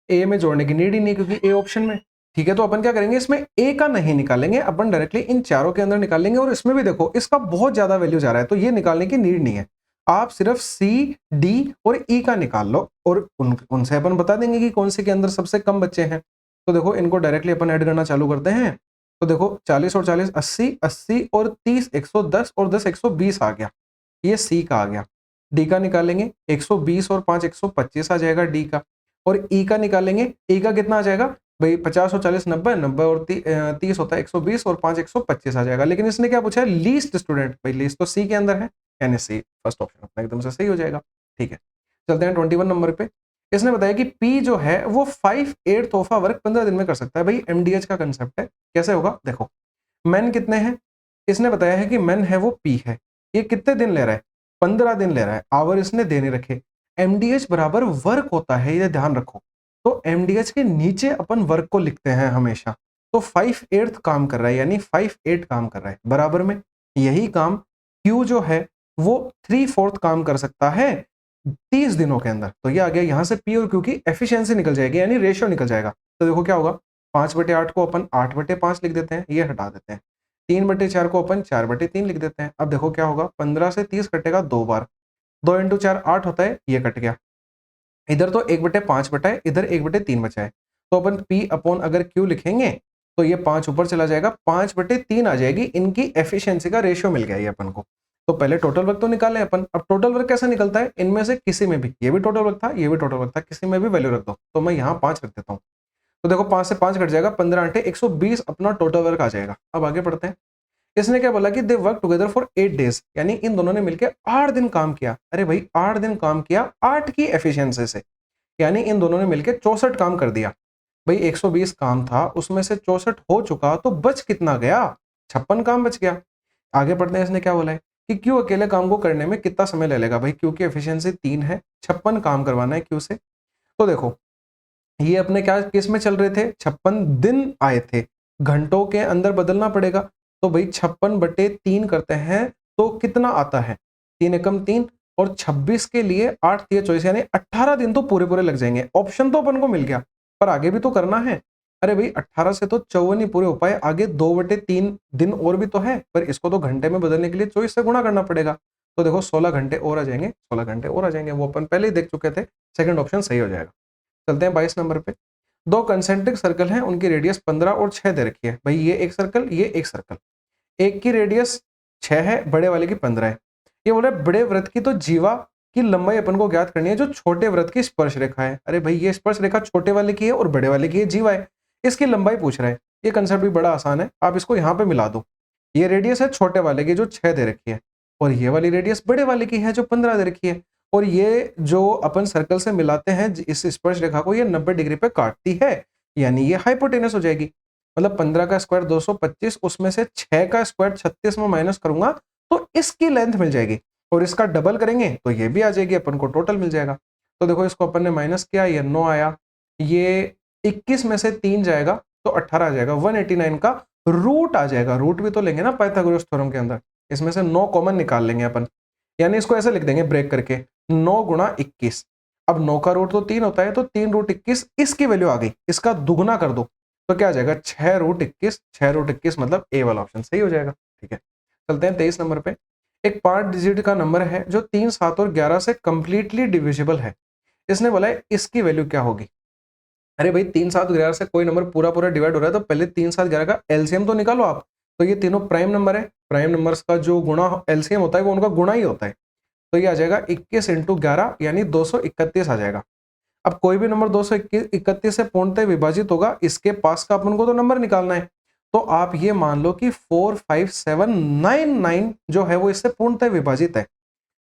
ए में जोड़ने की नीड ही नहीं क्योंकि ए ऑप्शन में। ठीक है, तो अपन क्या करेंगे, इसमें ए का नहीं निकालेंगे, अपन डायरेक्टली इन चारों के अंदर निकालेंगे, और इसमें भी देखो इसका बहुत ज्यादा वैल्यू जा रहा है तो ये निकालने की नीड नहीं है, आप सिर्फ सी डी और ई का निकाल लो और उनसे अपन बता देंगे कि कौन से के अंदर सबसे कम बच्चे हैं। तो देखो इनको डायरेक्टली अपन ऐड करना चालू करते हैं, तो देखो 40 और 40 80, 80 और 30 110 और 10 120 आ गया, ये सी का आ गया। डी का निकालेंगे 120 और 5 125 आ जाएगा डी का, और ई का निकालेंगे, ई का कितना आ जाएगा भाई 50 और 40 90, 90 और 30 होता है 120 और 5 125 आ जाएगा। लेकिन इसने क्या पूछा है, लीस्ट स्टूडेंट, भाई लीस्ट तो सी के अंदर है, यानी सी फर्स्ट ऑप्शन अपना एकदम से सही हो जाएगा। ठीक है, चलते हैं 21 नंबर पे। इसने बताया कि पी जो है वो 5/8 तोहफा वर्क 15 दिन में कर सकता है। भाई एमडीएच का कंसेप्ट है, कैसे होगा देखो, मैन कितने हैं, इसने बताया है कि मैन है वो पी है, ये कितने दिन ले रहा है, 15 दिन ले रहा है, आवर इसने देने रखे। एमडीएच बराबर वर्क होता है, ये ध्यान रखो, तो एमडीएच के नीचे अपन वर्क को लिखते हैं हमेशा, तो 5/8 काम कर रहा है, यानी 5/8 काम कर रहा है, बराबर में यही काम क्यू जो है वो 3/4 काम कर सकता है 30 दिनों के अंदर। तो ये आ गया, यहां से पी और क्यू की एफिशिएंसी निकल जाएगी, यानी रेशियो निकल जाएगा। तो देखो क्या होगा, 5/8 को अपन 8/5 लिख देते हैं, ये हटा देते हैं, 3/4 को अपन 4/3 लिख देते हैं। अब देखो क्या होगा, 15 से 30 कटेगा 2 बार, 2 × 4 8 होता है, ये कट गया, इधर तो 1/5 बटा है, इधर 1/3 बचा है, तो अपन P अपॉन अगर Q लिखेंगे तो ये 5 ऊपर चला जाएगा, 5/3 आ जाएगी, इनकी एफिशिएंसी का रेशियो मिल गया ये अपन को। तो पहले टोटल वर्क तो निकाले अपन, अब टोटल वर्क कैसे निकलता है, इनमें से किसी में भी, ये भी टोटल वर्क था, ये भी टोटल वर्क था, किसी में भी वैल्यू रख दो, तो मैं यहाँ 5 रख देता हूँ, तो देखो 5 से 5 कट जाएगा, 15 × 120 अपना टोटल वर्क आ जाएगा। अब आगे बढ़ते हैं, इसने क्या बोला कि they work together for 8 days, यानी इन दोनों ने मिलकर 8 दिन काम किया। अरे भाई 8 दिन काम किया 8 की एफिशिएंसी से, यानी इन दोनों ने मिलकर 64 काम कर दिया। भाई 120 काम था, उसमें से 64 हो चुका, तो बच कितना गया, 56 काम बच गया। आगे बढ़ते हैं, इसने क्या बोला है कि क्यू अकेले काम को करने में कितना समय ले लेगा। भाई क्यू की एफिशिएंसी 3 है, 56 काम करवाना है क्यू से। तो देखो ये अपने क्या केस में चल रहे थे, 56 दिन आए थे, घंटों के अंदर बदलना पड़ेगा, तो भाई 56/3 करते हैं तो कितना आता है, 3 एकम 3 और 26 के लिए 8 3 24, यानी 18 दिन तो पूरे पूरे लग जाएंगे। ऑप्शन तो अपन को मिल गया, पर आगे भी तो करना है। अरे भाई 18 से तो 54 ही पूरे हो पाए, आगे 2/3 दिन और भी तो है, पर इसको तो घंटे में बदलने के लिए 24 से गुणा करना पड़ेगा, तो देखो 16 घंटे और आ जाएंगे, 16 घंटे और आ जाएंगे, वो अपन पहले ही देख चुके थे, सेकंड ऑप्शन सही हो जाएगा। चलते हैं 22 नंबर पे। दो कंसेंट्रिक सर्कल हैं, उनकी रेडियस 15 और 6 दे रखी है। भाई ये एक सर्कल, ये एक सर्कल, एक की रेडियस 6 है, बड़े वाले की 15 है। ये बोल रहा है बड़े वृत्त की तो जीवा की लंबाई अपन को ज्ञात करनी है जो छोटे वृत्त की स्पर्श रेखा है। अरे भाई ये स्पर्श रेखा छोटे वाले की है और बड़े वाले की है, जीवा है, इसकी लंबाई पूछ रहा है। ये कंसेप्ट भी बड़ा आसान है, आप इसको यहाँ पे मिला दो। ये रेडियस है छोटे वाले की जो 6 दे रखी है, और ये वाली रेडियस बड़े वाले की है जो 15 दे रखी है, और ये जो अपन सर्कल से मिलाते हैं इस स्पर्श रेखा को, ये 90 डिग्री पे काटती है, यानी ये हाइपोटेनस हो जाएगी। मतलब 15 का स्क्वायर 225, उसमें से 6 का स्क्वायर 36 में माइनस करूंगा तो इसकी लेंथ मिल जाएगी, और इसका डबल करेंगे तो ये भी आ जाएगी, अपन को टोटल मिल जाएगा। तो देखो इसको अपन ने माइनस किया, ये 9 आया, ये 21 में से 3 जाएगा तो 18 आ जाएगा, 189 का रूट आ जाएगा। रूट भी तो लेंगे ना पाइथागोरस थ्योरम के अंदर, इसमें से 9 कॉमन निकाल लेंगे अपन, यानी इसको ऐसे लिख देंगे ब्रेक करके, 9 × 21, अब 9 का रूट तो 3 होता है, तो 3 रूट 21, इसकी वैल्यू आ गई, इसका दुगुना कर दो तो क्या आ जाएगा 6 रूट 21, 6 रूट 21 मतलब ए वाला ऑप्शन सही हो जाएगा। ठीक है, चलते हैं 23 नंबर पे। एक 5 डिजिट का नंबर है जो 3, 7 और 11 से कंप्लीटली डिविजिबल है। इसने बोला है इसकी वैल्यू क्या होगी। अरे भाई 3, 7, 11 से कोई नंबर पूरा पूरा डिवाइड हो रहा है तो पहले 3, 7, 11 का एलसीएम तो निकालो आप। तो ये तीनों प्राइम नंबर है, प्राइम नंबर्स का जो गुणा एलसीएम होता है वो उनका गुणा ही होता है। तो ये आ जाएगा 21 इंटू 11 यानी 231 आ जाएगा। अब कोई भी नंबर 231 से पूर्णतः विभाजित होगा, इसके पास का अपन को तो नंबर निकालना है। तो आप ये मान लो कि 45799 जो है वो इससे पूर्णतः विभाजित है।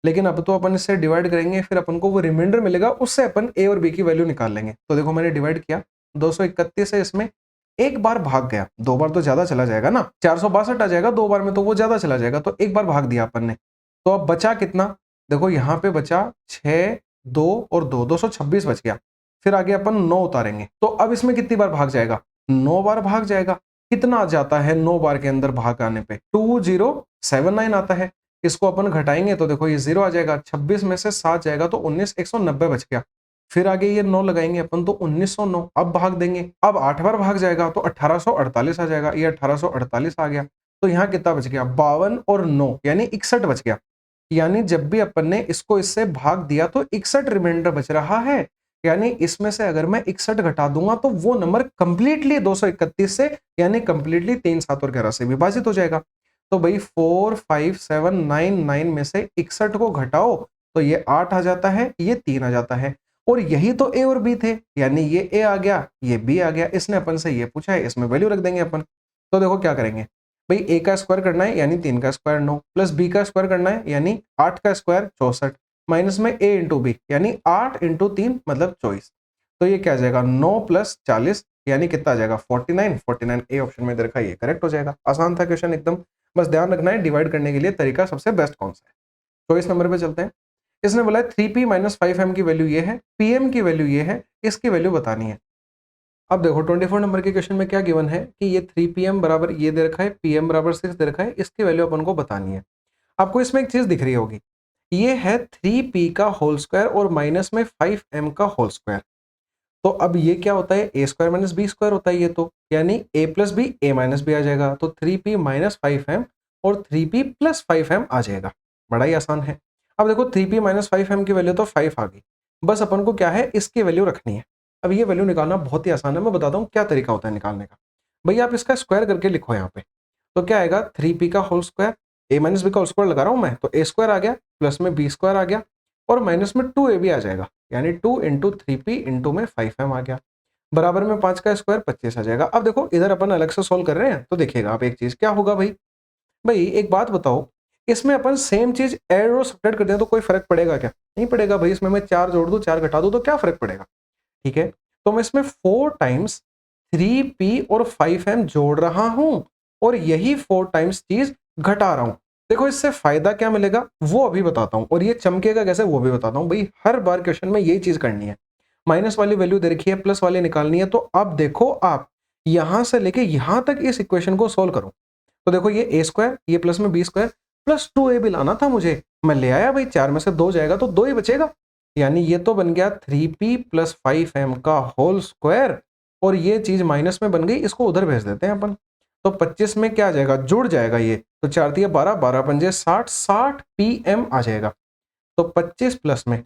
लेकिन अब तो अपन इससे डिवाइड करेंगे, फिर अपन को वो रिमाइंडर मिलेगा, उससे अपन ए और बी की वैल्यू निकाल लेंगे। तो देखो मैंने डिवाइड किया, 231 है, इसमें एक बार भाग गया, 2 बार तो ज्यादा चला जाएगा ना, 462 आ जाएगा 2 बार में, तो वो ज्यादा चला जाएगा, तो एक बार भाग दिया अपन ने। तो अब बचा कितना, देखो यहाँ पे बचा 6, 2 और 2, 226 बच गया। फिर आगे अपन 9 उतारेंगे, तो अब इसमें कितनी बार भाग जाएगा, 9 बार भाग जाएगा। कितना जाता है 9 बार के अंदर भाग आने पे, 2079 आता है। इसको अपन घटाएंगे तो देखो ये 0 आ जाएगा, 26 में से 7 जाएगा तो 19, 190 बच गया। फिर आगे ये 9 लगाएंगे अपन तो 1909, अब भाग देंगे, अब 8 बार भाग जाएगा तो 1848 आ जाएगा, ये 1848 आ गया। तो यहाँ कितना बच गया, 52 और 9 यानी 61 बच गया। यानी जब भी अपन ने इसको इससे भाग दिया तो 61 रिमाइंडर बच रहा है। यानी इसमें से अगर मैं 61 घटा दूंगा तो वो नंबर कंप्लीटली 231 से यानी कंप्लीटली 3, 7 और 11 से विभाजित हो जाएगा। तो भाई 45799 में से 61 को घटाओ तो ये 8 आ जाता है, ये 3 आ जाता है, और यही तो ए और बी थे, यानी ये ए आ गया, ये बी आ गया। इसने अपन से ये पूछा है, इसमें वैल्यू रख देंगे अपन। तो देखो क्या करेंगे भाई, ए का स्क्वायर करना है यानी 3 का स्क्वायर 9, प्लस बी का स्क्वायर करना है यानी 8 का स्क्वायर 64, माइनस में ए इंटू बी यानी 8 इंटू 3 मतलब 24। तो ये क्या आ जाएगा 9 प्लस 40 यानी कितना आ जाएगा 49, 49 ए ऑप्शन में दे रखा है, ये करेक्ट हो जाएगा। आसान था क्वेश्चन एकदम, बस ध्यान रखना है डिवाइड करने के लिए तरीका सबसे बेस्ट कौन सा है। 24 नंबर पे चलते हैं। इसने बोला है 3p माइनस 5m की वैल्यू ये है, pm की वैल्यू ये है, इसकी वैल्यू बतानी है। अब देखो 24 नंबर के क्वेश्चन में क्या गिवन है कि ये 3pm बराबर ये दे रखा है, pm बराबर 6 दे रखा है, इसकी वैल्यू अपन को बतानी है। आपको इसमें एक चीज दिख रही होगी, ये है 3p का होल स्क्वायर और माइनस में 5m का होल स्क्वायर। तो अब ये क्या होता है, ए स्क्वायर माइनस बी स्क्वायर होता है ये, तो यानी ए प्लस बी ए माइनस बी आ जाएगा, तो 3p माइनस 5m और 3p प्लस 5m आ जाएगा। बड़ा ही आसान है। अब देखो 3p माइनस 5m की वैल्यू तो 5 आ गई, बस अपन को क्या है इसकी वैल्यू रखनी है। अब ये वैल्यू निकालना बहुत ही आसान है, मैं बताता हूँ क्या तरीका होता है निकालने का। भैया आप इसका स्क्वायर करके लिखो यहाँ पे, तो क्या आएगा 3p का होल स्क्वायर, ए माइनस बी का होल स्क्वायर लगा रहा हूँ मैं, तो ए स्क्वायर आ गया, प्लस में बी स्क्वायर आ गया, और माइनस में 2ab आ जाएगा, यानी 2 इंटू 3p इंटू में 5m आ गया, बराबर में 5 का स्क्वायर 25 आ जाएगा। अब देखो इधर अपन अलग से सोल्व कर रहे हैं, तो देखिएगा आप एक चीज क्या होगा भाई, भाई एक बात बताओ, इसमें अपन सेम चीज ऐड और सब्ट्रैक्ट करते हैं तो कोई फर्क पड़ेगा क्या, नहीं पड़ेगा भाई। इसमें मैं 4 जोड़ दूं 4 घटा दूं तो क्या फर्क पड़ेगा, ठीक है। तो मैं इसमें 4 टाइम्स 3p और 5m जोड़ रहा हूं और यही 4 टाइम्स चीज घटा रहा हूं। देखो इससे फायदा क्या मिलेगा वो अभी बताता हूं, और ये चमकेगा कैसे वो भी बताता हूं। भाई हर बार क्वेश्चन में यही चीज करनी है, माइनस वाली वैल्यू दे रखी है, प्लस वाली निकालनी है। तो अब देखो आप यहां से लेके यहां तक इस इक्वेशन को सोल्व करो, तो देखो ये ए स्क्वायर, ये प्लस में बी स्क्वायर, प्लस 2a भी लाना था मुझे, मैं ले आया भाई, 4 में से 2 जाएगा तो 2 ही बचेगा, यानी ये तो बन गया 3p प्लस 5m का होल स्क्वायर, और ये चीज माइनस में बन गई, इसको उधर भेज देते हैं अपन। तो 25 में क्या आ जाएगा, जुड़ जाएगा ये, तो 4 दिया 12, 12 पंजे 60, 60 pm आ जाएगा। तो 25 प्लस में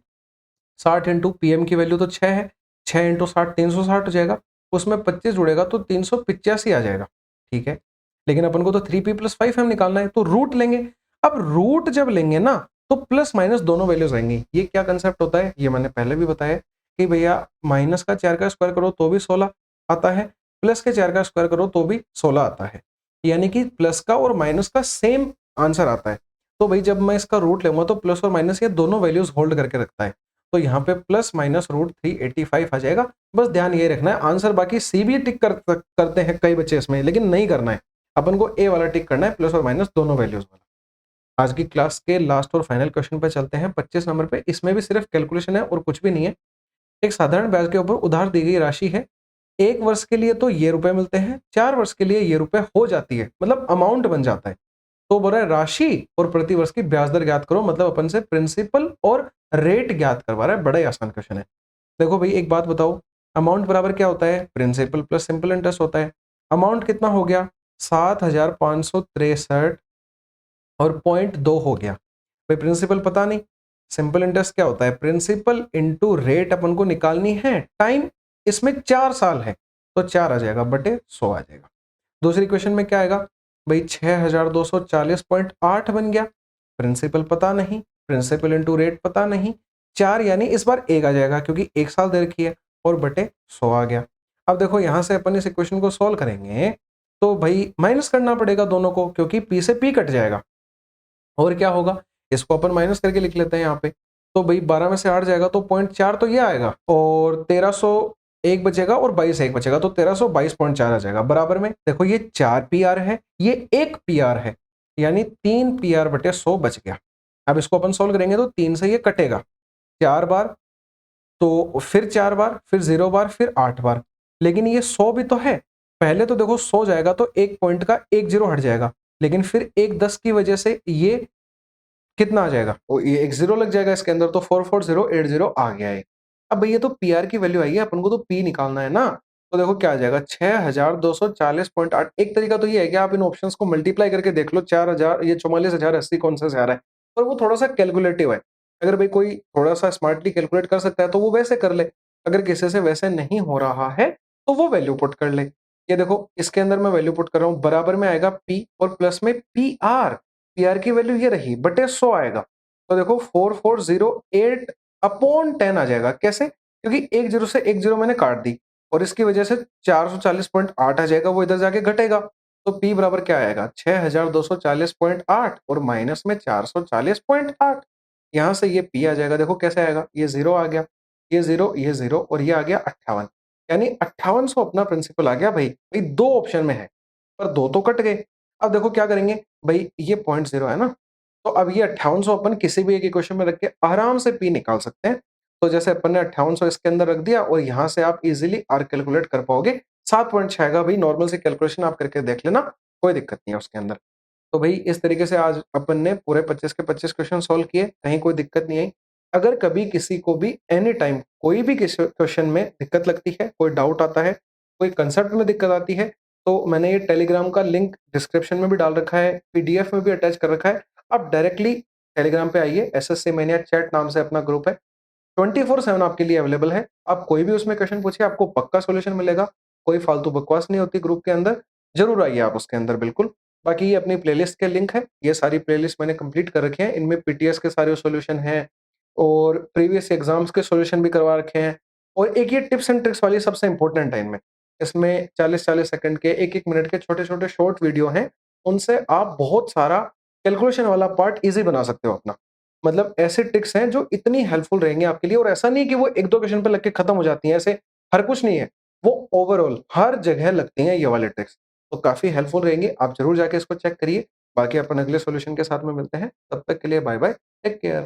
60 इंटू पीएम की वैल्यू तो 6 है, 6 इंटू 60 360 हो जाएगा, उसमें 25 जुड़ेगा तो 385 आ जाएगा, ठीक है। लेकिन अपन को तो 3p प्लस 5m निकालना है, तो रूट लेंगे। अब रूट जब लेंगे ना तो प्लस माइनस दोनों वैल्यूज आएंगी। ये क्या कंसेप्ट होता है, ये मैंने पहले भी बताया कि भैया माइनस का 4 का स्क्वायर करो तो भी 16 आता है, प्लस के 4 का स्क्वायर करो तो भी 16 आता है, यानी कि प्लस का और माइनस का सेम आंसर आता है। तो भाई जब मैं इसका रूट लूंगा तो प्लस और माइनस ये दोनों वैल्यूज होल्ड करके रखता है, तो यहाँ पे प्लस माइनस रूट 385 आ जाएगा। बस ध्यान ये रखना है आंसर, बाकी सी भी टिक करते हैं कई बच्चे इसमें, लेकिन नहीं करना है, अपन को ए वाला टिक करना है, प्लस और माइनस दोनों वैल्यूज वाला। आज की क्लास के लास्ट और फाइनल क्वेश्चन पे चलते हैं 25 नंबर पे। इसमें भी सिर्फ कैलकुलेशन है और कुछ भी नहीं है। एक साधारण ब्याज के ऊपर उधार दी गई राशि है, 1 वर्ष के लिए तो ये रुपए मिलते हैं, 4 वर्ष के लिए ये रुपए हो जाती है, मतलब अमाउंट बन जाता है। तो बोल रहा है राशि और प्रति वर्ष की ब्याज दर ज्ञात करो, मतलब अपन से प्रिंसिपल और रेट ज्ञात करवा रहा है। बड़ा ही आसान क्वेश्चन है। देखो भाई एक बात बताओ, अमाउंट बराबर क्या होता है, प्रिंसिपल प्लस सिंपल इंटरेस्ट होता है। अमाउंट कितना हो गया, 7,563 और 0.2 हो गया। भाई प्रिंसिपल पता नहीं, सिंपल इंटरेस्ट क्या होता है, प्रिंसिपल इंटू रेट अपन को निकालनी है, टाइम इसमें 4 साल है तो 4 आ जाएगा बटे 100 आ जाएगा। दूसरी क्वेश्चन में क्या आएगा भाई, 6,240.8 बन गया, प्रिंसिपल पता नहीं, प्रिंसिपल इंटू रेट पता नहीं, 4 यानी इस बार 1 आ जाएगा क्योंकि 1 साल दे रखी है, और बटे 100 आ गया। अब देखो यहां से अपन इस इक्वेशन को सॉल्व करेंगे तो भाई माइनस करना पड़ेगा दोनों को, क्योंकि पी से पी कट जाएगा। और क्या होगा, इसको अपन माइनस करके लिख लेते हैं यहाँ पे। तो भाई 12 में से 8 जाएगा तो 0.4 तो ये आएगा, और 1301 बचेगा और 22 एक बचेगा तो 1322.4 आ जाएगा। बराबर में देखो ये 4 पीआर है, ये 1 पीआर है, यानी 3 पीआर बटे 100 बच गया। अब इसको अपन सोल्व करेंगे तो 3 से ये कटेगा 4 बार, तो फिर 4 बार, फिर 0 बार, फिर 8 बार। लेकिन ये 100 भी तो है, पहले तो देखो 100 जाएगा तो एक पॉइंट का एक जीरो हट जाएगा, लेकिन फिर एक 10 की वजह से ये कितना आ जाएगा, वो ये एक जीरो लग जाएगा इसके अंदर, तो 44080 आ गया है। अब भैया तो पीआर की वैल्यू आई है, अपन को तो पी निकालना है ना। तो देखो क्या आ जाएगा, 6,240.8। एक तरीका तो ये है कि आप इन ऑप्शंस को मल्टीप्लाई करके देख लो, 4,000 ये 44,080 कौन सा से आ रहा है, पर वो थोड़ा सा कैलकुलेटिव है। अगर भाई कोई थोड़ा सा स्मार्टली कैलकुलेट कर सकता है तो वो वैसे कर ले, अगर किसी से वैसे नहीं हो रहा है तो वो वैल्यू पुट कर ले। ये देखो इसके अंदर मैं वैल्यू पुट कर रहा हूँ, बराबर में आएगा पी और प्लस में पी आर। पीआर की वैल्यू ये रही बटे 100 आएगा, तो देखो 4408 अपॉन 10 आ जाएगा। कैसे, क्योंकि एक जीरो से एक जीरो मैंने काट दी और इसकी वजह से 440.8 आ जाएगा, वो इधर जाके घटेगा। तो पी बराबर क्या आएगा, 6,240.8 और माइनस में 440.8। यहां से ये पी आ जाएगा, देखो कैसे आएगा, ये जीरो आ गया, ये जीरो और ये आ गया 58, यानी 5800 अपना प्रिंसिपल आ गया। भाई दो ऑप्शन में है पर दो तो कट गए। अब देखो क्या करेंगे, भाई ये 0.0 है ना, तो अब ये 5800 अपन किसी भी एक इक्वेशन में रख के आराम से पी निकाल सकते हैं। तो जैसे अपन ने 5800 इसके अंदर रख दिया और यहां से आप इजीली आर कैलकुलेट कर पाओगे, 7.6 आएगा। भाई नॉर्मल से कैलकुलेशन आप करके देख लेना, कोई दिक्कत नहीं है उसके अंदर। तो भाई इस तरीके से आज अपन ने पूरे 25 के 25 क्वेश्चन सॉल्व किए, कहीं कोई दिक्कत नहीं आई। अगर कभी किसी को भी एनी टाइम कोई भी क्वेश्चन में दिक्कत लगती है, कोई डाउट आता है, कोई कंसेप्ट में दिक्कत आती है, तो मैंने ये टेलीग्राम का लिंक डिस्क्रिप्शन में भी डाल रखा है, पीडीएफ में भी अटैच कर रखा है। आप डायरेक्टली टेलीग्राम पे आइए, एसएससी मैनिया चैट नाम से अपना ग्रुप है, 24/7 आपके लिए अवेलेबल है। आप कोई भी उसमें क्वेश्चन पूछिए, आपको पक्का सॉल्यूशन मिलेगा। कोई फालतू बकवास नहीं होती ग्रुप के अंदर, जरूर आइए आप उसके अंदर बिल्कुल। बाकी ये अपनी प्लेलिस्ट के लिंक है, ये सारी प्लेलिस्ट मैंने कंप्लीट कर रखे हैं, इनमें पीटीएस के सारे सॉल्यूशन हैं और प्रीवियस एग्जाम्स के सॉल्यूशन भी करवा रखे हैं। और एक ये टिप्स एंड ट्रिक्स वाली सबसे इंपॉर्टेंट है इनमें, इसमें 40-40 सेकंड के, 1-1 मिनट के छोटे-छोटे शॉर्ट वीडियो हैं, उनसे आप बहुत सारा कैलकुलेशन वाला पार्ट ईज़ी बना सकते हो अपना। मतलब ऐसे ट्रिक्स हैं जो इतनी हेल्पफुल रहेंगे आपके लिए, और ऐसा नहीं कि वो 1-2 क्वेश्चन पे लग के खत्म हो जाती हैं, ऐसे हर कुछ नहीं है। वो ओवरऑल हर जगह लगती हैं ये वाले ट्रिक्स। तो काफ़ी हेल्पफुल रहेंगे, आप ज़रूर जाके इसको चेक करिए। बाकी अपन अगले सॉल्यूशन के साथ में मिलते हैं, तब तक के लिए बाय बाय, टेक केयर।